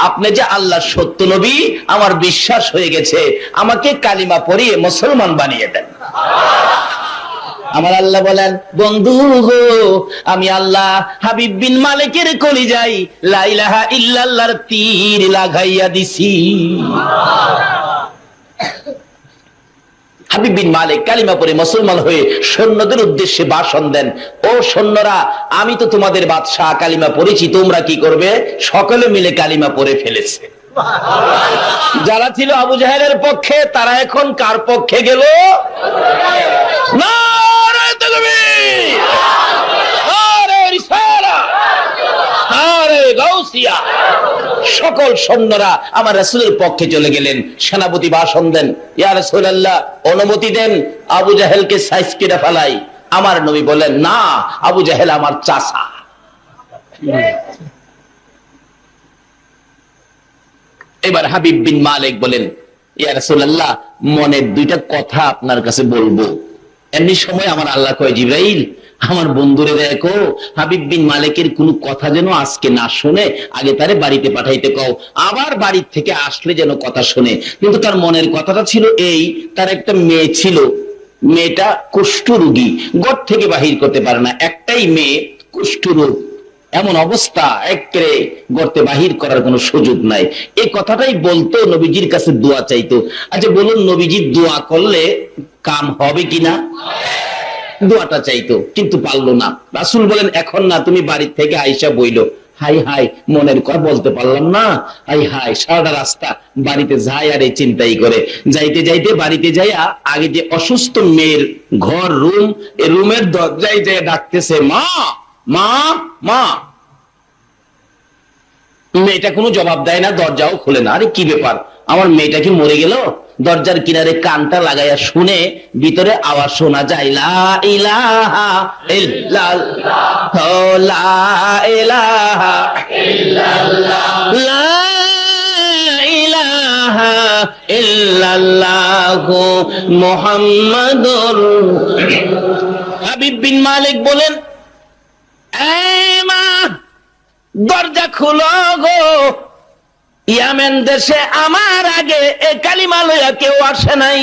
আপনি যে আল্লাহর সত্য নবী, আমার বিশ্বাস হয়ে গেছে, আমাকে কালিমা পড়িয়ে মুসলমান বানিয়ে দেন। আমার আল্লাহ বলেন, বন্ধু গো, আমি আল্লাহ হাবিব বিন মালিকের কলিজায় লা ইলাহা ইল্লাল্লাহর তীর লাগাইয়া দিছি। হাবিব বিন মালিক কালিমা পড়ে মুসলমান হয়ে সৈন্যদের উদ্দেশ্যে ভাষণ দেন, ও সৈন্যরা, আমি তো তোমাদের বাদশাহ, কালিমা পড়েছি, তোমরা কি করবে? সকলে মিলে কালিমা পড়ে ফেলেছে। যারা ছিল আবু জাহেলের পক্ষে, তারা এখন কার পক্ষে গেল? নারে তাকবীর, নারে রিসালাত, নারে গাউসিয়া। সকল সৈন্যরা আমার রাসূলের পক্ষে চলে গেলেন। সেনাপতি ভাষণ দেন, ইয়া রাসূলুল্লাহ, অনুমতি দেন আবু জাহেলকে সাইজ কেটে ফেলাই। আমার নবী বলেন, না, আবু জাহেল আমার চাচা। এবার হাবিব বিন মালিক বলেন, ইয়া রাসূলুল্লাহ, মনের দুইটা কথা আপনার কাছে বলবো। এমনি সময় আমার আল্লাহ কয়, জিবরাইল, আমার বন্ধুরে দেখো, হাবিব বিন মালিকের কোনো কথা যেন আজকে না শুনে, আগে তারে বাড়িতে পাঠাইতে কও, আবার বাড়ির থেকে আসলে যেন কথা শুনে। কিন্তু তার মনের কথাটা ছিল এই, তার একটা মেয়ে ছিল, মেয়েটা কুষ্ঠরোগী, ঘর থেকে বাহির করতে পারে না, একটাই মেয়ে, কুষ্ঠরোগ, এমন অবস্থা, একেবারে গর্তে বাহির করার কোনো সুযোগ নাই। এই কথাটাই বলতো, নবীজির কাছে দোয়া চাইতো। আচ্ছা বলুন, নবীজির দোয়া করলে কাম হবে কিনা? দোয়াটা চাইতো, কিন্তু পারলো না। রাসূল বলেন, এখন না, তুমি বাড়ির থেকে আইসা বইলো। হাই হাই, মনের কথা বলতে পারলাম না, হাই হাই, সারাটা রাস্তা বাড়িতে যায় আর এই চিন্তাই করে। যাইতে যাইতে বাড়িতে যাইয়া আগে যে অসুস্থ মেয়ের ঘর, রুম, এই রুমের দরজায় যায় ডাকতেছে, মা মা মা। মেয়েটা কোনো জবাব দেয় না, দরজাও খুলে না। আরে কি ব্যাপার, আমার মেয়েটা কি মরে গেল? দরজার কিনারে কানটা লাগাইয়া শুনে, ভিতরে আওয়াজ শোনা যায়, লা ইলাহা ইল্লাল্লাহ, লা ইলাহা ইল্লাল্লাহ, লা ইলাহা ইল্লাল্লাহ মুহাম্মাদুর। হাবিব বিন মালিক বলেন, এই মা, দরজা খুলো গো, ইয়ামেন দেশে আমার আগে এ কালিমা লইয়া কেউ আসে নাই।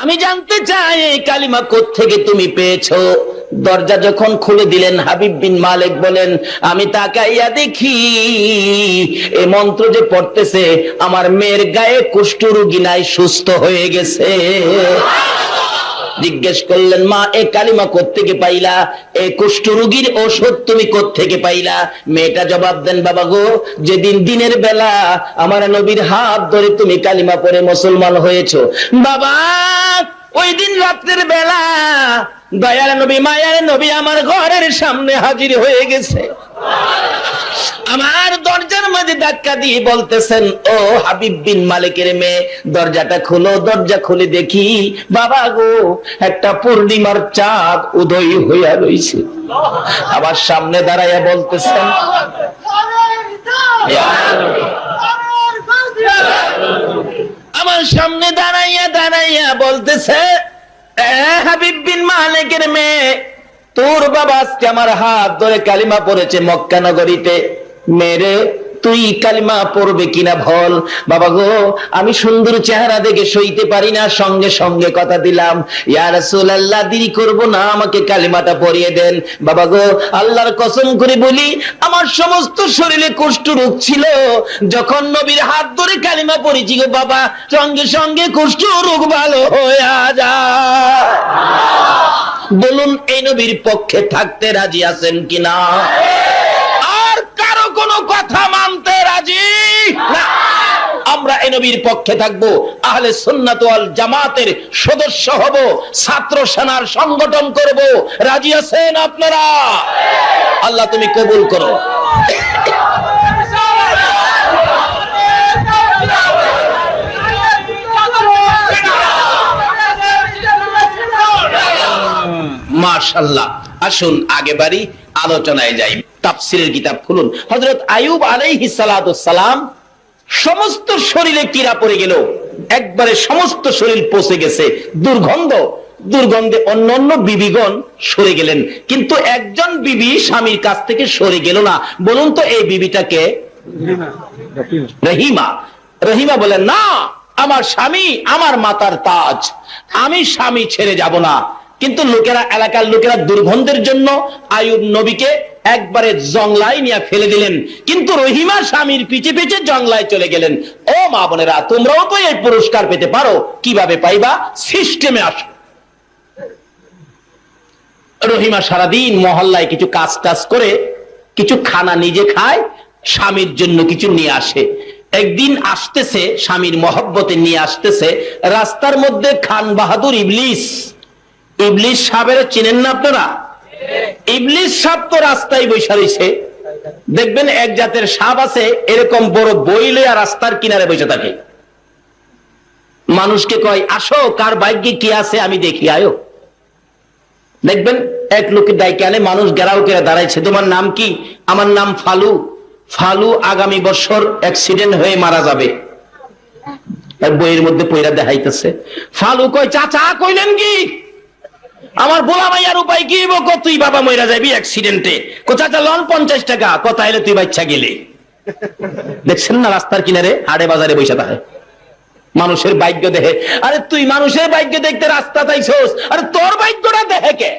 আমি জানতে চাই এই কালিমা কোত্থেকে তুমি পেয়েছো। দরজা যখন খুলে দিলেন, হাবিব বিন মালিক বলেন, আমি তাকাইয়া দেখি এই মন্ত্র যে পড়তেছে, আমার মেয়ের গায়ে কুষ্ঠরোগী নাই, সুস্থ হয়ে গেছে। জিজ্ঞেস করলেন, মা, এ কালিমা কোত্থেকে পাইলা? এই কুষ্ঠরোগীর ঔষধ তুমি কোত্থেকে পাইলা? মেয়েটা জবাব দেন, বাবা গো, যেদিন দিনের বেলা আমার নবীর হাত ধরে তুমি কালিমা পড়ে মুসলমান হয়েছো, বাবা, ওই দিন রাতের বেলা দয়ার নবী, মায়ার নবী আমার ঘরের সামনে হাজির হয়ে গেছে। আমার দরজার মাঝে ধাক্কা দিয়ে বলতেছেন, ও হাবিব বিন মালিকের মেয়ে, দরজাটা খুলো। দরজা খুলে দেখি বাবা গো, একটা পূর্ণিমার চাঁদ উদয় হইয়া রইছে। আবার সামনে দাঁড়াইয়া বলতেছেন, আমার সামনে দাঁড়াইয়া বলতেছে, হাবিব বিন মালিকের মেয়ে, তোর বাবা আজকে আমার হাত ধরে কালিমা পড়েছে মক্কা নগরীতে। মেরে তুই কালিমা পড়বে কিনা বল। বাবা গো, আমি সুন্দর চেহারা দেখে সইতে পারি না, সঙ্গে সঙ্গে কথা দিলাম, ইয়া রাসূলুল্লাহ দেরি করব না, আমাকে কালিমাটা পড়িয়ে দেন। বাবা গো, আল্লাহর কসম করে বলি, আমার সমস্ত শরীরে কুষ্ঠ রোগ ছিল, যখন নবীর হাত ধরে কালিমা পড়েছি গো বাবা, সঙ্গে সঙ্গে কুষ্ঠ রোগ ভালো হয়ে যায়। বলুন, এই নবীর পক্ষে থাকতে রাজি আছেন কিনা? আর কারো কোনো কথা মানতে রাজি না। আমরা এই নবীর পক্ষে থাকবো, আহলে সুন্নাত ওয়াল জামাতের সদস্য হব, ছাত্র সেনার সংগঠন করব। রাজি আছেন আপনারা? আল্লাহ তুমি কবুল করো। মাশাআল্লাহ। আসুন আগে বাড়ি, আলোচনায় যাই। তাফসীরের কিতাব খুলুন। হযরত আইয়ুব আলাইহিস সালাতু সালাম সমস্ত শরীরে কীড়া পড়ে গেল, একবারে সমস্ত শরীর পচে গেছে, দুর্গন্ধে অন্যান্য বিবিগণ সরে গেলেন, কিন্তু একজন বিবি স্বামীর কাছ থেকে সরে গেল না। বলুন তো এই বিবিটাকে? রহিমা। রহিমা বলেন, না, আমার স্বামী আমার মাতার তাজ, আমি স্বামী ছেড়ে যাব না। কিন্তু লোকেরা, এলাকার লোকেরা দুর্গন্ধের জন্য আইয়ুব নবীকে একবারে জংলায় নিয়ে ফেলে দিলেন, কিন্তু রহিমা স্বামীর পিছে পিছে জংলায় চলে গেলেন। ও মা বোনেরা, তোমরাও তো এই পুরস্কার পেতে পারো। কিভাবে পাইবা? সিস্টেমে আসো। রহিমা সারাদিন মহল্লায় কিছু কাজ টাজ করে, কিছু খানা নিজে খায়, স্বামীর জন্য কিছু নিয়ে আসে। একদিন আসতেছে, স্বামীর মহব্বতে নিয়ে আসতেছে, রাস্তার মধ্যে খান বাহাদুর ইবলিস সাহেবের চিনেন না আপনারা? ইবলিস সাপ তো রাস্তায় বসে রয়েছে। দেখবেন এক জাতের সাপ আছে, এরকম বড় বই লইয়া রাস্তার কিনারে বসে থাকে। মানুষকে কয়, আসো, কার ভাগ্যে কি আছে আমি দেখি, আয়ো। দেখবেন এক লোকের ডাইকে আনে, মানুষ গেরাও করে দাঁড়াইছে, তোমার নাম কি? আমার নাম ফালু। ফালু আগামী বছর অ্যাক্সিডেন্ট হয়ে মারা যাবে। বইয়ের মধ্যে পয়রা দেখাইতেছে। ফালু কয়, চাচা কইলেন কি? আমার বোলা মাইয়ার উপায় কি? তুই বাবা মইরা যাবি অ্যাক্সিডেন্টে। চাচা লন 50 টাকা। কথা এলে তুই বাচ্চা গেলে। দেখছেন না, রাস্তার কিনারে হাটে বাজারে বসে থাকে, মানুষের ভাগ্য দেখে। আরে তুই মানুষের ভাগ্য দেখতে রাস্তা তাইছস, আরে তোর ভাগ্যটা দেখে কে?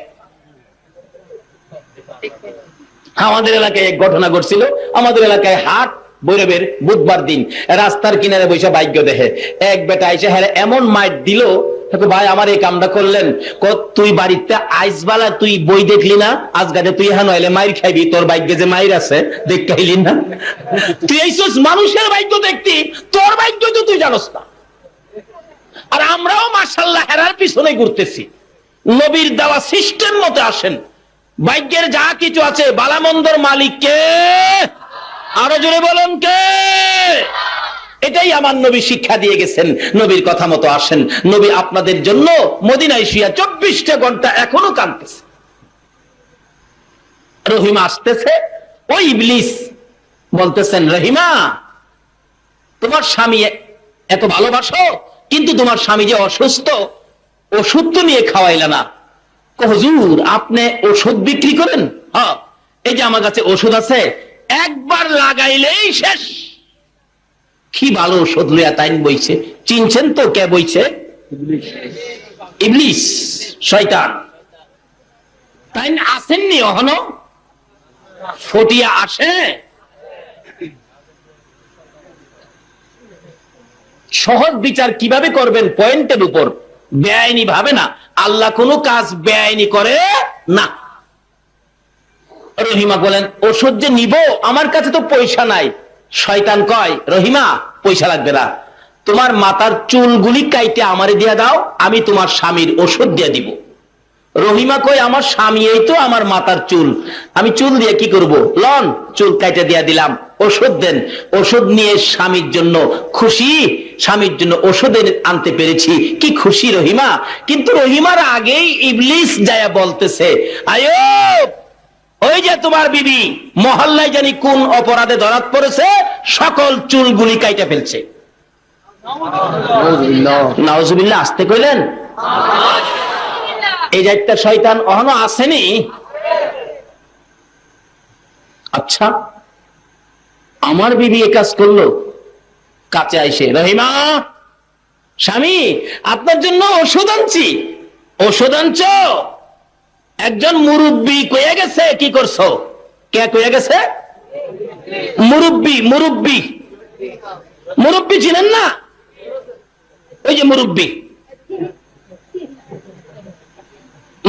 আমাদের এলাকায় এক ঘটনা ঘটছিল। আমাদের এলাকায় হাট, ভৈরবের বুধবার দিন, রাস্তার কিনারে বসে ভাগ্য দেখে। এক বেটা এসে হ্যাঁ এমন মাইট দিল, ভাই আমার এই কামটা করলেন। তুই বাড়িতে আইসবালা, তুই বই দেখলি না? আজগাতে তুই হ্যাঁ নইলে মাইর খাইবি, তোর ভাগ্যে যে মাইর আছে দেখাইলি না? তুই এইসব মানুষের ভাগ্য দেখতি, তোর ভাগ্য তো তুই জানোস না। আর আমরাও মাশাআল্লাহ হেরার পিছনে ঘুরতেছি। নবীর দেওয়া সিস্টেম মতে আসেন। ভাগ্যের যা কিছু আছে, বালামন্দর মালিক কে? আরো জোরে বলুন কে? এটাই আমার নবী শিক্ষা দিয়ে গেছেন। নবীর কথা মতো আসেন। নবী আপনাদের জন্য মদিনায় শুয়া 24টা ঘন্টা এখনো কাঁদতেছে। রহিমা আসতেছে, ওই ইবলিস বলতেছেন, রহিমা তোমার স্বামী এত ভালোবাসো, কিন্তু তোমার স্বামী যে অসুস্থ, ওষুধ তো নিয়ে খাওয়াইলা না। হুজুর আপনি ওষুধ বিক্রি করেন? হ্যাঁ, এই যে আমার কাছে ওষুধ আছে, একবার লাগাইলেই শেষ। কি ভালো ওষুধ লইয়া তাইন বইছে। চিনছেন তো কে বইছে? ইবলিস, শয়তান। তাইন আসেননি এখনো? ফটিয়া আসে। সহজ বিচার কিভাবে করবেন? পয়েন্টের উপর, বেআইনি ভাবে না। আল্লাহ কোনো কাজ বেআইনি করে না। রহিমা বলেন, ওষুধ যে নিব, আমার কাছে তো পয়সা নাই। শয়তান কয়, রহিমা পয়সা লাগবে না, তোমার মাথার চুলগুলি কাইটে আমারে দিয়ে দাও, আমি তোমার স্বামীর ওষুধ দিয়ে দিব। রহিমা কই আমার স্বামী এই তো আমার মাথার চুল, আমি চুল দিয়ে কি করব, লন চুল কাইটা দিয়া দিলাম, ওষুধ দেন। ওষুধ নিয়ে স্বামীর জন্য খুশি, স্বামীর জন্য ওষুধ আনতে পেরেছি, কি খুশি রহিমা। কিন্তু রহিমার আগেই ইবলিস যায়া বলতেছে, আয়ুব ওই যে তোমার বিবি মহল্লায় জানি কোন অপরাধে ধরাত পড়েছে, সকল চুলগুলি কাইটা ফেলছে। নাউজুবিল্লাহ, আসতে কইলেন। এই যে একটা শয়তান অহনো আসেনি। আচ্ছা আমার বিবি এ কাজ করলো, কাছে আইসে, রহিমা স্বামী আপনার জন্য ওষুধ আনছি। ওষুধ আনছ? একজন মুরব্বী কয়ে গেছে। কি করছো? কে কয়ে গেছে? মুরব্বী। মুরব্বী, মুরব্বী চিনেন না? ওই যে মুরব্বী,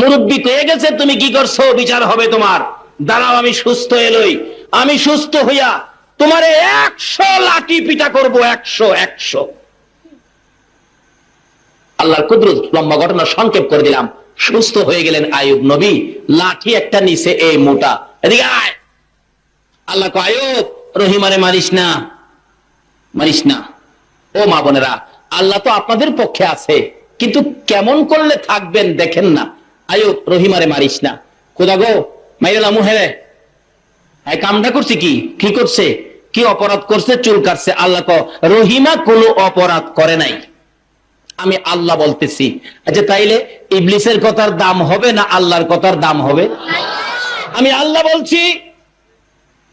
মুরব্বী কয়ে গেছে তুমি কি করছো, বিচার হবে তোমার। দাঁড়াও আমি সুস্থ এলই, আমি সুস্থ হইয়া তোমার 100 লাঠি পিটা করবো। 100। আল্লাহর কুদরত, লম্বা ঘটনা সংক্ষেপ করে দিলাম। সুস্থ হয়ে গেলেন আইয়ুব নবী, লাঠি একটা নিচে এই মোটা, এদিকে আয়। আল্লাহ কয় আইয়ুব রহিমারে মারিস না, মারিস না। ও মা বোনেরা, আল্লাহ তো আপনাদের পক্ষে আছে, কিন্তু কেমন করলে থাকবেন দেখেন না। আইয়ুব রহিমারে মারিস না। খোদা গো মাইরালাম হেরে, এই কামটা করছে কি? কি করছে? কি অপরাধ করছে? চুল কাটছে। আল্লাহ কয় রহিমা কোনো অপরাধ করে নাই, আমি আল্লাহ বলতেছি। আচ্ছা তাইলে ইবলিসের কথার দাম হবে না আল্লাহর কথার দাম হবে? আমি আল্লাহ বলছি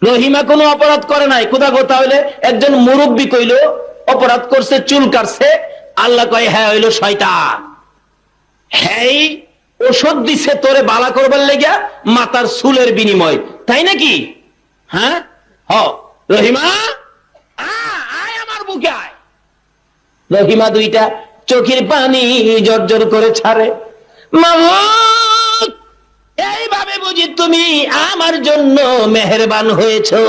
রহিমা কোনো অপরাধ করে নাই। কোথা কথা হইলে একজন মুরব্বী কইল অপরাধ করছে, চুল কাটছে। আল্লাহ কয় হ্যাঁ হইলো শয়তান, হ্যাঁ ওষুধ দিছে তোরে বালা করবার লেগা মাথার চুলের বিনিময়, তাই নাকি? হ্যাঁ হ রহিমা আয় আমার বুকে আয়। রহিমা দুইটা চোখের পানি জর্জর করে ছাড়ে। মামুদ এইভাবে বুঝি তুমি আমার জন্য মেহেরবান হয়েছো,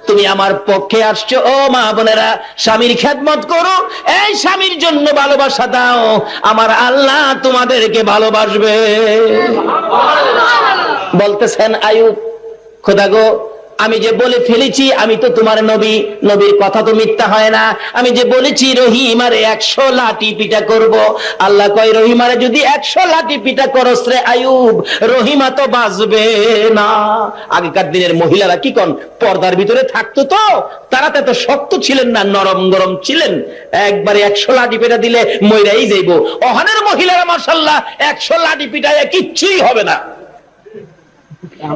তুমি আমার পক্ষে আসছো। ও মা বোনেরা, স্বামীর খেদমত করো, এই স্বামীর জন্য ভালোবাসা দাও, আমার আল্লাহ তোমাদেরকে ভালোবাসবে। বলতেছেন আইয়ুব, খোদা গো আমি যে বলে ফেলেছি আমি তো তোমার নবী, নবীর কথা তো মিথ্যা হয় না। আমি যে বলেছি রহিমারে 100 লাঠি পিটা করব, আল্লাহ কয় রহিমারে যদি 100 লাঠি পিটা করস রে আইয়ুব, রহিমা তো বাঁচবে না। আগেকার দিনের মহিলারা কি কোন পর্দার ভিতরে থাকতো, তো তারা তো শক্ত ছিলেন না, নরম গরম ছিলেন। একবারে 100 লাঠি পিটা দিলে মইরাই যাইবো। ওখানের মহিলারা মাশাআল্লাহ 100 লাঠি পিটায় কিচ্ছুই হবে না।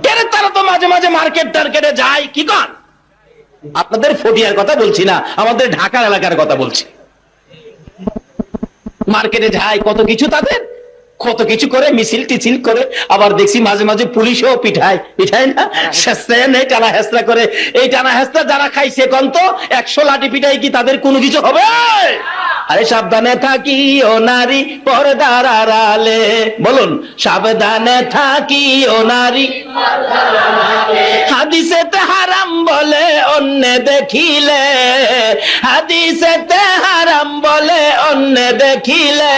তারা তো মাঝে মাঝে মার্কেট টার্কেটে যায়। কি কন? আপনাদের ফটিয়ার কথা বলছি না, আমাদের ঢাকার এলাকার কথা বলছি। মার্কেটে যায়, কত কিছু তাদের, কত কিছু করে, মিছিল টিছিল করে। আবার দেখছি মাঝে মাঝে পুলিশও পিঠায়, পিঠায় না, টানা হেসরা করে। এই টানা হেসরা যারা খাইছে কোন তো 100 লাঠি পিঠায় কি তাদের কোনো কিছু হবে? আরে সাবধানে থাকি ও নারী পর্দার আড়ালে, বলুন সাবধানে থাকি ও নারী। হাদিসেতে হারাম বলে অন্য দেখিলে, হাদিসেতে হারাম বলে অন্য দেখিলে,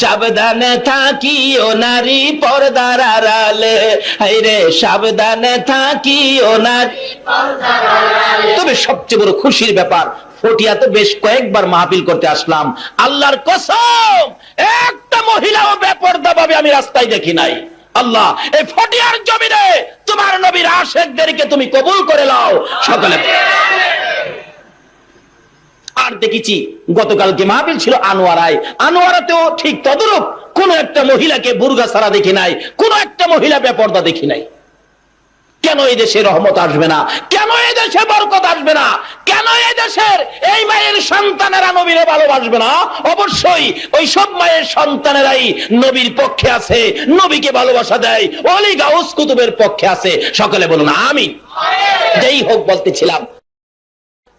সাবধানে থাকি ও নারী পর্দার আড়ালে। হায়রে সাবধানে থাকি ও নারী পর্দার আড়ালে। তবে সবচেয়ে বড় খুশির ব্যাপার, ফটিয়াতে বেশ কয়েকবার মাহফিল করতে আসলাম, আল্লাহর কসম একটা মহিলাও বেপরদা ভাবে আমি রাস্তায় দেখি নাই। আল্লাহ এই ফটিয়ার জমিনে তোমার নবীর আশিকদেরকে তুমি কবুল করে নাও সকলে। আর দেখেছি গতকালকে মাহফিল ছিল আনোয়ারায়, আনোয়ারাতেও ঠিক তদরূপ কোন একটা মহিলাকে বুরকা ছাড়া দেখি নাই, কোন একটা মহিলা বেপরদা দেখি নাই। কেন এই দেশে রহমত আসবে না? কেন এই দেশে বরকত আসবে না? কেন এই দেশের এই মায়ের সন্তানেরা নবীরে ভালোবাসবে না? অবশ্যই ওই সব মায়ের সন্তানেরাই নবীর পক্ষে আছে, নবীকে ভালোবাসা দেয়, ওলি গাউস কুতুবের পক্ষে আছে। সকলে বলুন আমিন। যেই হোক বলতেছিলাম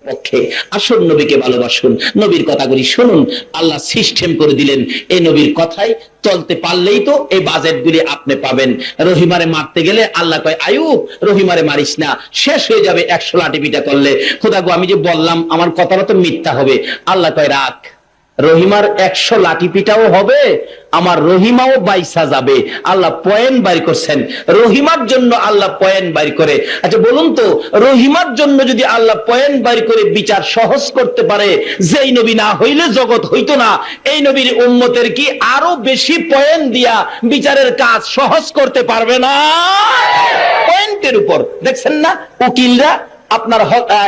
পক্ষে আসুন, নবীকে ভালোবাসুন, নবীর কথাগুলি শুনুন। আল্লাহ সিস্টেম করে দিলেন, এই নবীর কথাই চলতে পারলেই তো এই বাজেটগুলি আপনি পাবেন। রহিমারে মারতে গেলে আল্লাহ কয় আইয়ুব রহিমারে মারিস না, শেষ হয়ে যাবে 100 লাঠি পিটা করলে। খোদা গো আমি যে বললাম আমার কথাটা তো মিথ্যা হবে। আল্লাহ কয় রাখ, রহিমার 100 লাঠি পিটাও হবে, আমার রহিমাও বাইসা যাবে। আল্লাহ পয়েন্ট বাইর করছেন, রহিমার জন্য আল্লাহ পয়েন্ট বাইর করে। আচ্ছা বলুন তো, রহিমার জন্য যদি আল্লাহ পয়েন্ট বাইর করে বিচার সহজ করতে পারে, যেই নবী না হইলে জগৎ হইতো না, এই নবীর উম্মতের কি আরো বেশি পয়েন্ট দিয়া বিচারের কাজ সহজ করতে পারবে না? পয়েন্টের উপর দেখছেন না উকিলরা আপনার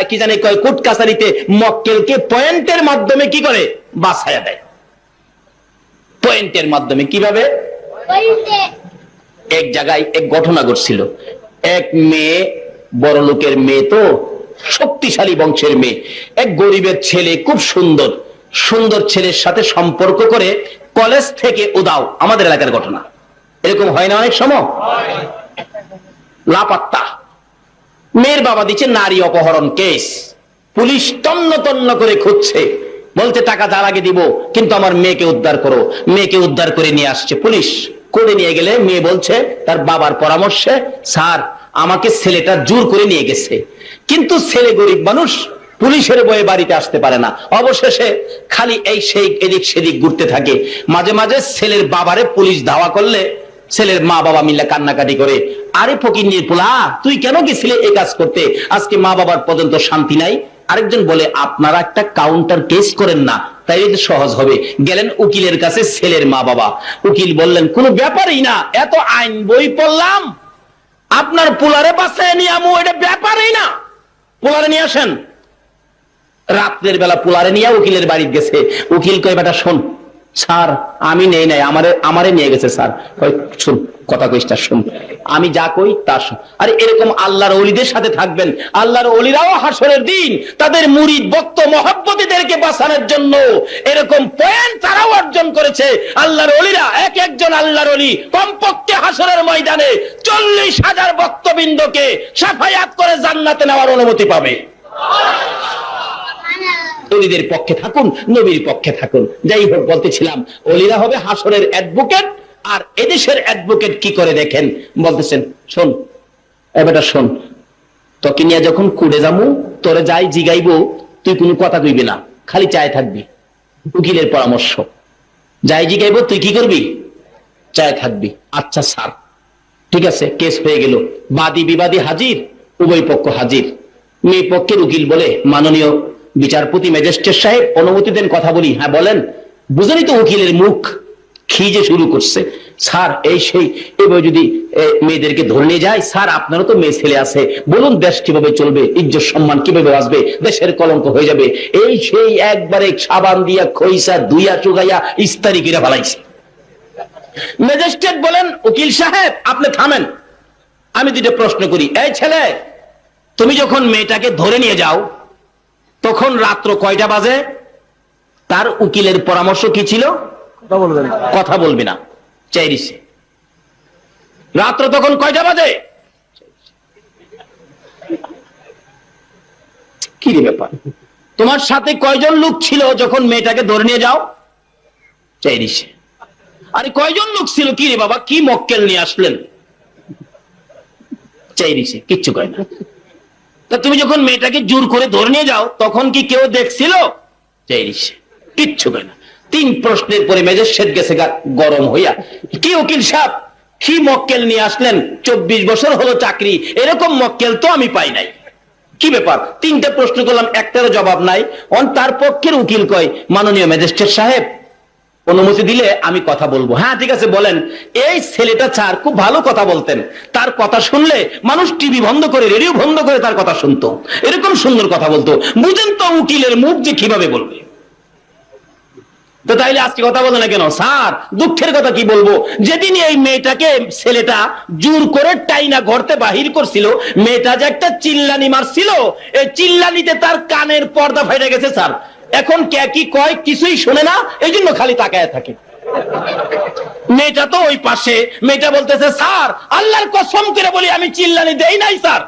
কি জানি কয় কোর্ট কাছারিতে মক্কেলকে পয়েন্টের মাধ্যমে কি করে বাছায়া দেয়। পয়েন্টের মাধ্যমে কিভাবে? এক জায়গায় এক ঘটনা ঘটছিল, এক মেয়ে, বড় লোকের মেয়ে, তো শক্তিশালী বংশের মেয়ে, এক গরিবের ছেলে, খুব সুন্দর সুন্দর ছেলের সাথে সম্পর্ক করে কলেজ থেকে উদাও। আমাদের এলাকার ঘটনা, এরকম হয় না অনেক সময়? লাপাত্তা। মেয়ের বাবা দিচ্ছে নারী অপহরণ কেস, পুলিশ তন্ন তন্ন করে খুঁজছে, বলতে টাকা যার আগে দিব, কিন্তু আমার মেয়েকে উদ্ধার করো। মেয়েকে উদ্ধার করে নিয়ে আসছে পুলিশ। করে নিয়ে গেলে মেয়ে বলছে তার বাবার পরামর্শে, স্যার আমাকে ছেলেটা জোর করে নিয়ে গেছে, কিন্তু ছেলে গরিব মানুষ, পুলিশের বয়ে বাড়িতে আসতে পারে না। অবশেষে খালি এই সেই এদিক সেদিক ঘুরতে থাকে। মাঝে মাঝে ছেলের বাবারে পুলিশ ধাওয়া করলে ছেলের মা বাবা মিলে কান্নাকাটি করে, আরে ফকিন্নির পোলা, তুই কেন গেছিলে এই কাজ করতে? আজকে মা বাবার পর্যন্ত শান্তি নাই। আরেকজন বলে, আপনারা একটা কাউন্টার কেস করেন না, তাই সহজ হবে। গেলেন উকিলের কাছে ছেলের মা বাবা। উকিল বললেন, কোনো ব্যাপারই না, এত আইন বই পড়লাম, আপনার পোলারে বাসায় নিয়ে আমু, এটা ব্যাপারই না, পোলারে নিয়ে আসেন। রাত্রের বেলা পোলারে নিয়ে উকিলের বাড়ি গেছে। উকিল কয়, বেটা শোন, স্যার আমি নেই নাই, আমারে নিয়ে গেছে স্যার। শুন, কথা কইটা শুন, আমি যা কই তা শুন। আরে এরকম আল্লাহর ওলিদের সাথে থাকবেন। আল্লাহর ওলিরাও হাসরের দিন তাদের মুরিদ ভক্ত মহব্বতীদেরকে বাঁচানোর জন্য এরকম পয়েন্ট তারাও অর্জন করেছে। আল্লাহর ওলিরা এক একজন আল্লাহর ওলি কমপক্ষে হাসরের ময়দানে 40,000 ভক্তবৃন্দকে সাফায়াত করে জান্নাতে নেওয়ার অনুমতি পাবে। ওলিদের পক্ষে থাকুন, নবীর পক্ষে থাকুন। যাই হোক, বলতেছিলাম ওলিরা হবে হাসরের অ্যাডভোকেট, আর এদেশের অ্যাডভোকেট কি করে দেখেন, বলতেছেন, শোন এবারটা শোন, তোকে নিয়ে যখন কুড়ে যাবো, তোরে যাই জিগাইবো, তুই কোনো কথা কইবি না, খালি চায় থাকবি। উকিলের পরামর্শ, যাই জিগাইবো তুই কি করবি? চায় থাকবি। আচ্ছা স্যার, ঠিক আছে। কেস হয়ে গেল, বাদী বিবাদী হাজির, উভয় পক্ষ হাজির। মেয়ে পক্ষের উকিল বলে, মাননীয় বিচারপতি ম্যাজিস্ট্রেট সাহেব অনুমতি দেন কথা বলি। হ্যাঁ বলেন। বুঝলেন তো উকিলের মুখ খিজে শুরু করছে, স্যার এই সেই, এবার যদি মেয়েদেরকে ধরে নিয়ে যায়, স্যার আপনারও তো মেয়ে ছেলে আছে, বলুন দেশ কিভাবে চলবে, ইজ্জত সম্মান কিভাবে আসবে, দেশের কলঙ্ক হয়ে যাবে, এই সেই, একবারে সাবান দিয়া খইসা দুইয়া চুগাইয়া ইস্তারি কিরা ফেলাইছে। ম্যাজিস্ট্রেট বলেন, উকিল সাহেব আপনি থামেন, আমি দুটো প্রশ্ন করি। এই ছেলে, তুমি যখন মেয়েটাকে ধরে নিয়ে যাও তখন রাত্র কয়টা বাজে? তার উকিলের পরামর্শ কি ছিল? কথা বলবি না, চাইরিছে। রাত্র তখন কয়টা বাজে? কি রে ব্যাপার, তোমার সাথে কয়জন লোক ছিল যখন মেয়েটাকে ধরে নিয়ে যাও? চাইরিছে। আরে কয়জন লোক ছিল? কি রে বাবা, কি মক্কেল নিয়ে আসলেন? চাইরিছে, কিচ্ছু কয় না। তা তুমি যখন মেয়েটাকে জোর করে ধরে নিয়ে যাও তখন কি কেউ দেখছিল? চাইরিছে, কিচ্ছু কয় না। 3 প্রশ্নের পরে ম্যাজিস্ট্রেট গেছে গরম হইয়া, কি উকিল সাহেব, কি মক্কেল নিয়ে আসলেন? 24 বছর হলো চাকরি, এরকম মক্কেল তো আমি পাই নাই, কি ব্যাপার? 3টে প্রশ্ন করলাম, একটারও জবাব নাই। তার পক্ষের উকিল কয়, মাননীয় ম্যাজিস্ট্রেট সাহেব অনুমতি দিলে আমি কথা বলবো। হ্যাঁ ঠিক আছে বলেন। এই ছেলেটা স্যার খুব ভালো কথা বলতেন, তার কথা শুনলে মানুষ টিভি বন্ধ করে রেডিও বন্ধ করে তার কথা শুনতো, এরকম সুন্দর কথা বলতো। বুঝেন তো উকিলের মুখ যে কিভাবে বলবে। তো তাইলে আজকে কথা বলে না কেন? স্যার দুঃখের কথা কি বলবো, যেদিন এই মেয়েটাকে ছেলেটা জোর করে টাইনা ঘরতে বাহির করছিল, মেয়েটা যে একটা চিল্লানি মারছিল, এই চিল্লানিতে তার কানের পর্দা ফেটে গেছে স্যার। এখন কে কি কয় কিছুই শোনে না, এই জন্য খালি তাকায় থাকে। মেয়েটা তো ওই পাশে, মেয়েটা বলতেছে, স্যার আল্লাহর কসম করে বলি আমি চিল্লানি দেই নাই স্যার।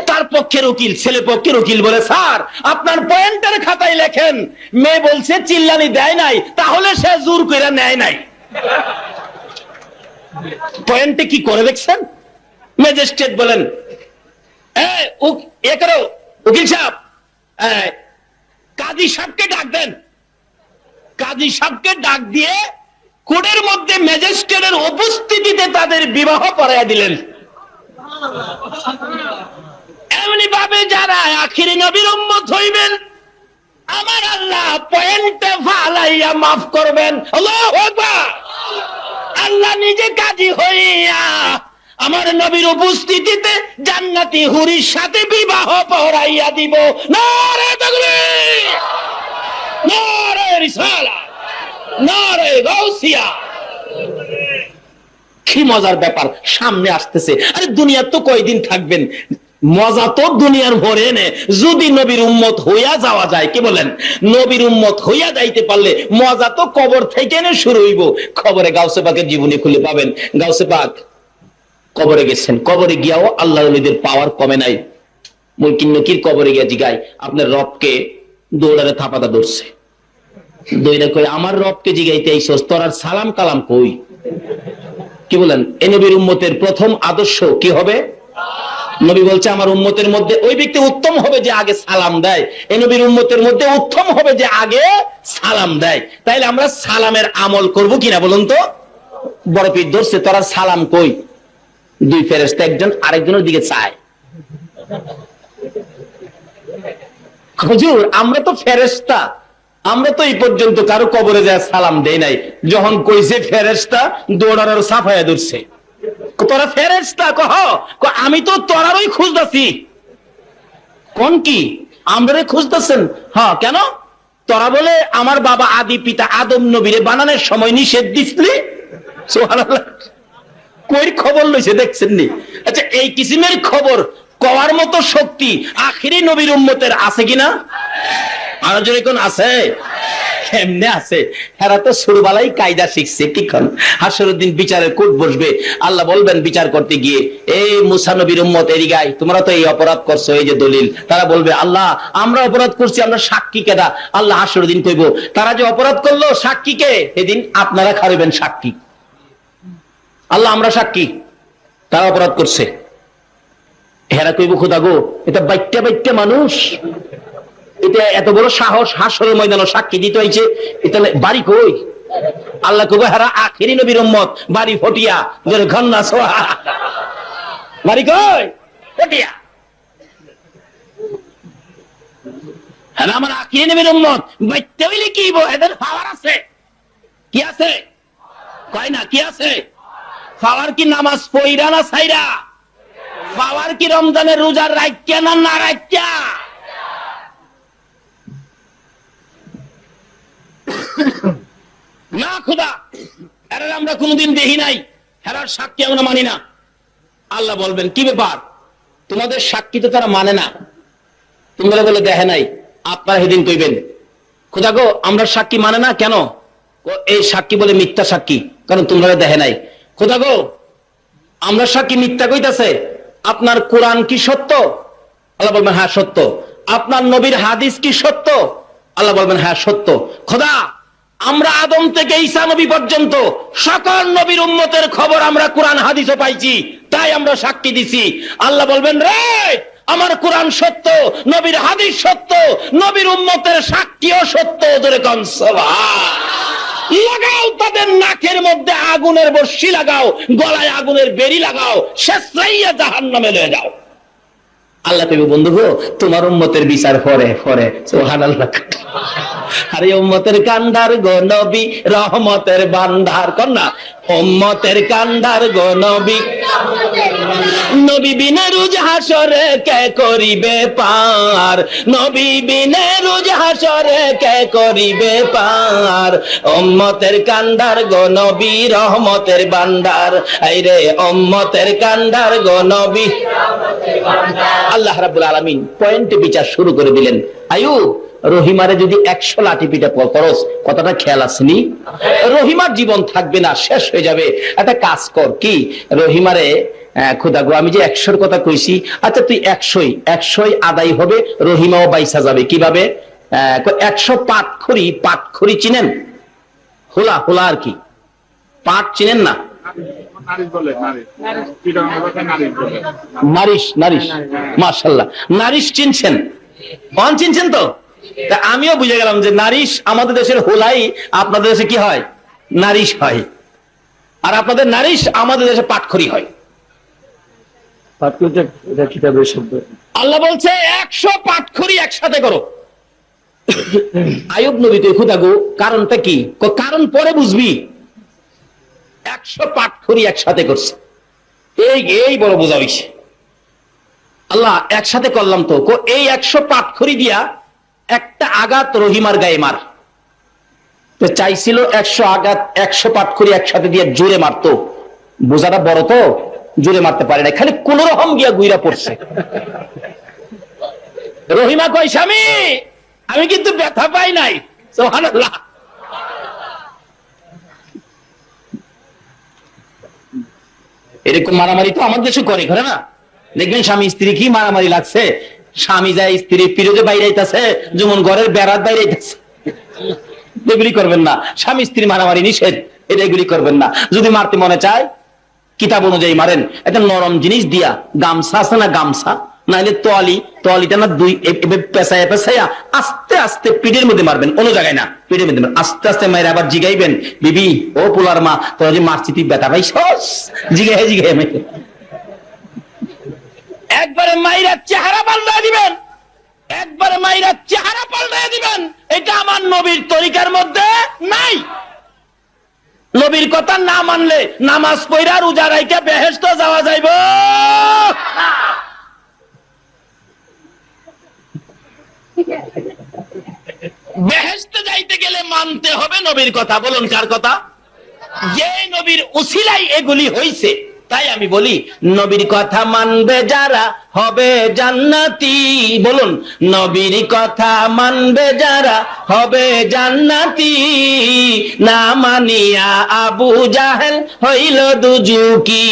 তার পক্ষের উকিল, ছেলে পক্ষের উকিল বলে, স্যার আপনার পয়েন্টের খাতায় লেখেন মেয়ে বলছে চিল্লানি দেয় নাই, তাহলে সে জোর করে নেয় নাই। পয়েন্টে কি করে দেখছেন? ম্যাজিস্ট্রেট বলেন, উকিল সাহেব কাজী সাহেবকে ডাক দেন। কাজী সাহেবকে ডাক দিয়ে কোর্টের মধ্যে ম্যাজিস্ট্রেটের উপস্থিতিতে তাদের বিবাহ পড়াইয়া দিলেন। এমনি ভাবে যারা আখিরি নবীর উম্মত হইবেন, আমার আল্লাহ পয়েন্টে ফালাইয়া মাফ করবেন। আল্লাহু আকবার। আল্লাহ নিজে কাজী হইয়া আমার নবীর উপস্থিতিতে জান্নাতি হুরির সাথে বিবাহ পড়াইয়া দিব। নারে তাকবীর, নারে রিসালাত, নারে গাউসিয়া। কি মজার ব্যাপার সামনে আসতেছে। আরে দুনিয়া তো কয়দিন থাকবেন, মজা তো দুনিয়ার ভরে নে। যদি নবীর উম্মত হইয়া যাওয়া যায়, কি বলেন, নবীর উম্মত হইয়া যাইতে পারলে মজা তো কবর থেকে নে শুরু হইব। খবরে গাউসে পাকের জীবনী খুলে পাবেন, গাউসে পাক কবরে গেছেন, কবরে গিয়াও আল্লাহর ওলিদের পাওয়ার কমে নাই। মুলকিন নকির কবরে গিয়া জিগায়, আপনার রবকে দৌড়ারে থাপাতা ধরছে। দইরা কই, আমার রবকে জিগাইতে আইছস, তোর আর সালাম কালাম কই? কি বলেন, এ নবীর উম্মতের প্রথম আদর্শ কি হবে? নবী বলছে আমার উম্মতের মধ্যে ওই ব্যক্তি উত্তম হবে যে আগে সালাম দেয়। এ নবীর উম্মতের মধ্যে উত্তম হবে যে আগে সালাম দেয়। তাইলে আমরা সালামের আমল করব কিনা বলুন তো? বড় পীর ধরছে, তোরা সালাম কই? দুই ফেরেশতা একজন আরেকজনের দিকে চায়। হুজুর আমরা তো ফেরেশতা, আমরা তো এই পর্যন্ত কারো কবরে যায় সালাম দেই নাই। যখন কইছে ফেরেশতা, দৌড়ানোর সাফায়া ধরছে। তোরা ফেরেশতা? কহ আমি তো তোরারই খুঁজতাছি। কোন কি আমরারে খুঁজতেছেন? হ্যাঁ, কেন? তোরা বলে আমার বাবা আদি পিতা আদম নবীরে বানানোর সময় নিষেধ দিসলি। সুবহানাল্লাহ, কই খবর লইছে দেখছেন নি? আচ্ছা, এই কিসিমের খবর কওয়ার মতো শক্তি আখিরি নবীর উম্মতের আছে কিনা? আর যদি কোন আছে, এমনি আছে। হেরা তো শুরুবেলাই কায়দা শিখছে। কিখন হাসরের দিন বিচারের কোর্ট বসবে, আল্লাহ বলবেন বিচার করতে গিয়ে, এই মুসা নবীর উম্মত এরিগাই, তোমরা তো এই অপরাধ করছো, এই যে দলিল। তারা বলবে আল্লাহ আমরা অপরাধ করছি, আমরা সাক্ষী কেডা? আল্লাহ হাসরের দিন কইব, তারা যে অপরাধ করলো সাক্ষী কে? এদিন আপনারা খারিবেন সাক্ষী। আল্লাহ আমরা সাক্ষী, তারা অপরাধ করছে। হেরা কইব খোদা গো, এটা বাইট্টা বাইট্টা মানুষ, এটা এত বড় সাহস হাসরের ময়দানে সাক্ষী দিতে হইছে, এটা বাড়ি কই? আল্লাহ কইব হেরা আখিরি নবীর উম্মত, বাড়ি ফটিয়া। জোরে ঘন্না সোহা, বাড়ি কই? ফটিয়া। হ্যাঁ, আমার আখিরি নবীর উম্মত বাইট্টা হইলে কি হইব? এদের পাওয়ার আছে। কি আছে? কয় না কি আছে? পাওয়ার কি নামাজ পইরা না ছাইরা? পাওয়ার কি রমজানের রোজার রাইত্যা না না রাইত্যা? না খোদা, এরা আমরা কোনোদিন দেখি নাই, হেরার সাক্ষী আমরা মানি না। আল্লাহ বলবেন কি ব্যাপার, তোমাদের সাক্ষী তো তারা মানে না, তোমরা বলে দেখে নাই। আপনারা সেদিন কইবেন খোদা গো আমরা সাক্ষী মানে না কেন? এই সাক্ষী বলে মিথ্যা সাক্ষী, কারণ তোমরা দেখে নাই। খোদা গো আমরা সাক্ষী মিথ্যা কইতাছে, আপনার কোরআন কি সত্য? আল্লাহ বলবেন হ্যাঁ সত্য। আপনার নবীর হাদিস কি সত্য? আল্লাহ বলবেন হ্যাঁ সত্য। খোদা আমরা আদম থেকে ঈসা নবী পর্যন্ত সকল নবীর উম্মতের খবর আমরা কোরআন হাদিসে পাইছি, তাই আমরা সাক্ষী দিছি। আল্লাহ বলবেন রে আমার কোরআন সত্য, নবীর হাদিস সত্য, নবীর উম্মতের সাক্ষীও সত্য। জোরে কোন সুবহান। লাগাও তাদের নাকের মধ্যে আগুনের বর্ষি লাগাও, গলায় আগুনের বেড়ি লাগাও, শেষ লাইয়া জাহান্নামে লয়ে যাও। আল্লাহ কইবে বন্ধু গো তোমার উম্মতের বিচার পরে পরে। সুবহানাল্লাহ। আরে উম্মতের কান্ডার গো নবী রহমতের ভান্ডার, কোন না উম্মতের কান্ডার গো নবী, নবী বিনে রোজ হাসরে কে করিবে পার, নবী বিনে রোজ হাসরে কে করিবে পার। উম্মতের কান্ডার গো নবী রহমতের ভান্ডার, আইরে উম্মতের কান্ডার গো নবী। আল্লাহ রাব্বুল আলামিন পয়েন্টে বিচার শুরু করে দিলেন। আয়ুব রহিমারে যদি 100 লাঠি পিটা করস, কথাটা খেয়াল আসেনি? রহিমার জীবন থাকবে না, শেষ হয়ে যাবে। একটা কাজ কর, কি রহিমারে খোদা গো আমি যে 100-র কথা কইছি, আচ্ছা তুই 100ই আদায় হবে, রহিমাও বাইসা যাবে। কিভাবে? 100 পাটখড়ি, পাটখড়ি চিনেন? হোলা হোলা আর কি, পাট চিনেন না? নারিশ, নারিশ, মাশাআল্লাহ নারিশ চিনছেন? চিনছেন তো? তা আমিও বুঝে গেলাম যে নারিশ আমাদের দেশের হোলাই, আপনাদের দেশে কি হয়? নারিশ হয়। আর আপনাদের নারিশ আমাদের দেশে পাটখড়ি হয়। আল্লাহ বলছে 100 পাটখড়ি একসাথে করো। আইয়ুব নবী তো খুদাগো, কারণটা কি? কারণ পরে বুঝবি। 100 পাটখড়ি একসাথে করছে, এই বড় বোঝা হইছে। আল্লাহ একসাথে করলাম তো, এই 100 পাটখড়ি দিয়া একটা আঘাত রহিমার গায়ে মার। তো চাইছিল 100 আঘাত, 100 পাটখড়ি একসাথে দিয়ে জোরে মারতো। বোঝাটা বড় তো, জোরে মারতে পারে না, খালি কোন রকম গিয়া গুইরা পড়ছে। রহিমা কয়, স্বামী আমি কিন্তু ব্যথা পাই নাই। সুবহানাল্লাহ। এরকম মারামারি তো আমাদের দেশে করে না? দেখবেন স্বামী স্ত্রী কি মারামারি লাগছে, স্বামী যায় স্ত্রী পিরোজে বাইরে আইতাছে, যেমন ঘরের বেড়ার বাইরে আইতাছে। এগুলি করবেন না, স্বামী স্ত্রী মারামারি নিষেধ, এগুলি করবেন না। যদি মারতে মনে চায় কিতাব অনুযায়ী মারেন, একটা নরম জিনিস দিয়া, গামছা আছে না, গামছা নাইলে তোয়ালিটা না, দুই পেঁচাইয়া পেঁচাইয়া আস্তে আস্তে পিঠের মধ্যে মারবেন, অন্য জায়গায় না, পিঠের মধ্যে আস্তে আস্তে মায়ের। আবার জিগাইবেন, বিবি ও পোলার মা, তোরা যে মারছি তুই ব্যথা পাইছ? জিগাই জিগাই মেয়ে একবারে মাইরা চেহারা পাল্টায় দিবেন, একবারে মাইরা চেহারা পাল্টায় দিবেন। এটা আমার নবীর তরিকার মধ্যে নাই। নবীর কথা না মানলে নামাজ পড়া রোজা রাইখা বেহেশত যাওয়া যাইব না। বেহেশতে যাইতে গেলে মানতে হবে নবীর কথা। বলুন কার কথা? যে নবীর উসিলাই এগুলি হইছে। তাই আমি বলি, নবীর কথা মানবে যারা হবে জান্নাতি। বলুন, নবীর কথা মানবে যারা হবে জান্নাতি। না মানিয়া আবু জাহেল হইল দুজুকি,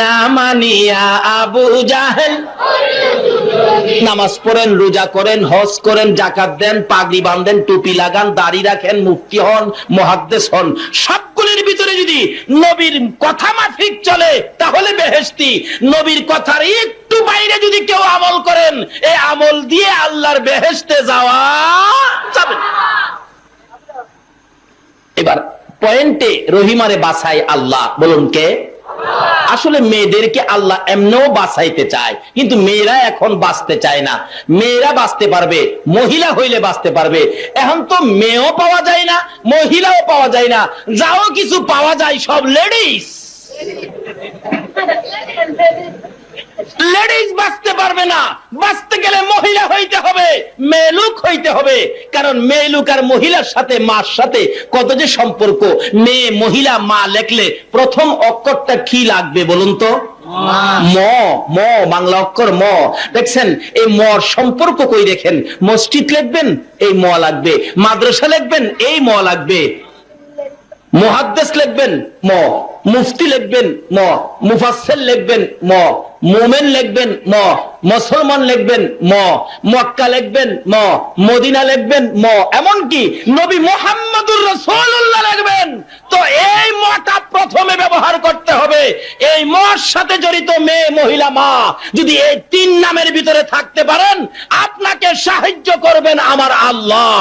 না মানিয়া আবু জাহেল। নামাজ পড়েন, রোজা করেন, হজ করেন, জাকাত দেন, পাগড়ি বাঁধেন, টুপি লাগান, দাড়ি রাখেন, মুফতি হন, মুহাদ্দিস হন, সবগুলির ভিতরে যদি নবীর কথা মাফিক চলে তাহলে বেহেশতি। নবীর কথার একটু বাইরে যদি কেউ আমল করেন, এই আমল দিয়ে আল্লাহর বেহেশতে যাওয়া যাবে না। এবার পয়েন্টে রহিমারে বাছাই আল্লাহ। বলুন কে? আসলে মেয়েদেরকে আল্লাহ এমনও বাঁচাইতে চায়, কিন্তু মেয়েরা এখন বাঁচতে চায় না। মেয়েরা বাঁচতে পারবে, মহিলা হইলে বাঁচতে পারবে। এখন তো মেয়েও পাওয়া যায় না, মহিলাও পাওয়া যায় না, যাও কিছু পাওয়া যায় সব লেডিস। লেডিস বাঁচতে পারবে না, বাঁচতে গেলে মহিলা হইতে হবে, মেয়ে লোক হইতে হবে। কারণ মেয়ে লোক আর মহিলার সাথে, মার সাথে কত যে সম্পর্ক। মেয়ে, মহিলা, মা লেখলে প্রথম অক্ষরটা কি লাগবে বলুন তো? ম। ম বাংলা অক্ষর ম। দেখছেন এই মর সম্পর্ক কই দেখেন? মসজিদ লিখবেন এই ম লাগবে, মাদ্রাসা লিখবেন এই ম লাগবে, মুহাদ্দিস লিখবেন ম, মুফতি লিখবেন ম, মুফাসসির লিখবেন ম, মুমিন লিখবেন ম, মুসলমান লিখবেন ম, মক্কা লিখবেন ম, মদিনা লিখবেন ম, এমনকি নবী মুহাম্মদুর রাসূলুল্লাহ লিখবেন। তো এই মটা প্রথমে ব্যবহার করতে হবে। এই মর সাথে জড়িত মেয়ে, মহিলা, মা যদি এই তিন নামের ভিতরে থাকতে পারেন, আপনাকে সাহায্য করবেন আমার আল্লাহ।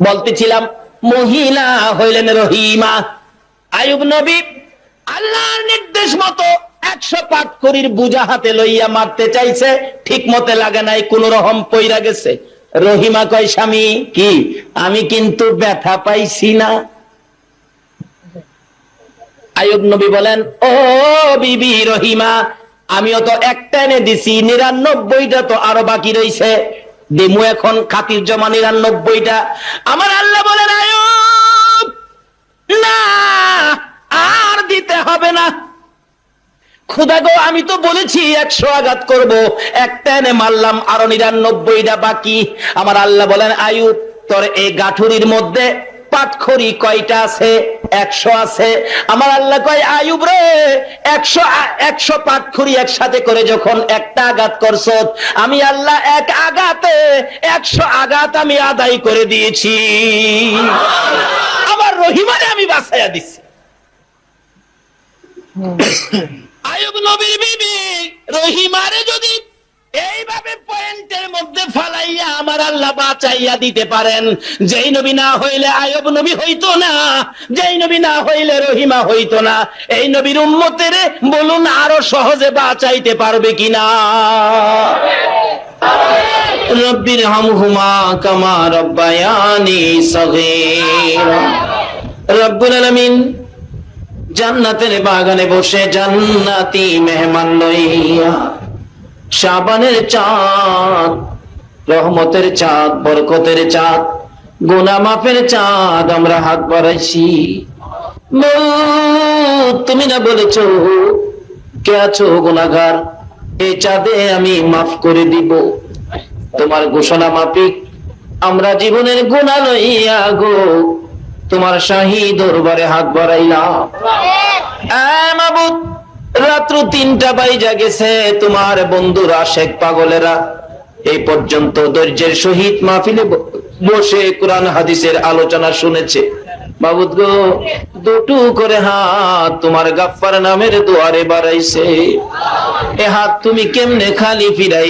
বলতেছিলাম মহিলা হইলেন রহিমা। আইয়ুব নবী আল্লাহর নির্দেশ মতো 100 পাটখড়ির বোঝা হাতে লইয়া মারতে চাইছে, ঠিক মতে লাগে নাই, কোন রকম পইরা গেছে। রহিমা কয়, স্বামী কি আমি কিন্তু ব্যথা পাইছি না। আইয়ুব নবী বলেন, ও বিবি রহিমা, আমিও তো একটা এনে দিছি, 99টা তো আরো বাকি রইছে, দেমু এখন খাতির জমা 99টা। আমার আল্লাহ বলেন, আইয়ুব না, আর দিতে হবে না। খোদা গো, আমি তো বলেছি 100 আঘাত করব, একটা এনে মারলাম, আরো 99টা বাকি। আমার আল্লাহ বলেন, আইয়ুব তোর এই গাঠুরির মধ্যে পাটখড়ি কয়টা আছে? 100 আছে। আমার আল্লাহ কয়, আইয়ুব রে, 100 পাটখড়ি একসাথে করে যখন একটা আঘাত করছ, আমি আল্লাহ এক আঘাতে 100 আঘাত আমি আদায় করে দিয়েছি। আবার রহিমারে আমি বাঁচাইয়া দিছি। আইয়ুব নবীর বিবি রহিমারে যদি এইভাবে পয়েন্ট আল্লাহ বাঁচাইয়া দিতে পারেন। যেই নবী না হইলে আয়ব নবী হইতো না, যেই নবী না হইলে রহিমা হইতো না। এই নবীর উম্মতের বলুন আরো সহজে বাঁচাইতে পারবে কিনা? রব্বির হামহুমা কামা রব্বায়ানি সগীরা। রব্বুল আলামিন জান্নাতের বাগানে বসে জান্নাতি মেহমান লইয়া শাবানের চাঁদ, রহমতের চাঁদ, বরকতের চাঁদ, গুনাহ মাফের চাঁদ আমরা হাত বাড়াইছি। তুমি না বলেছো কে আছো গুনাহগার, এই চাঁদে আমি মাফ করে দিব। তোমার ঘোষণা মাফিক আমরা জীবনের গুনাহ লইয়া গো তোমার শাহী দরবারে হাত বাড়াইলাম। মাবুদ, রাত্র 3টা বাইজা গেছে, তোমার বন্ধুরা শেখ পাগলেরা এই পর্যন্ত ধৈর্যের সহিত মাহফিলে বসে কোরআন হাদিসের আলোচনা শুনেছে। মাবুদ গো, দুটো করে হাত তোমার গাফফার নামের দুয়ারে বাড়াইছে, এ হাত তুমি কেমনে খালি ফিরাই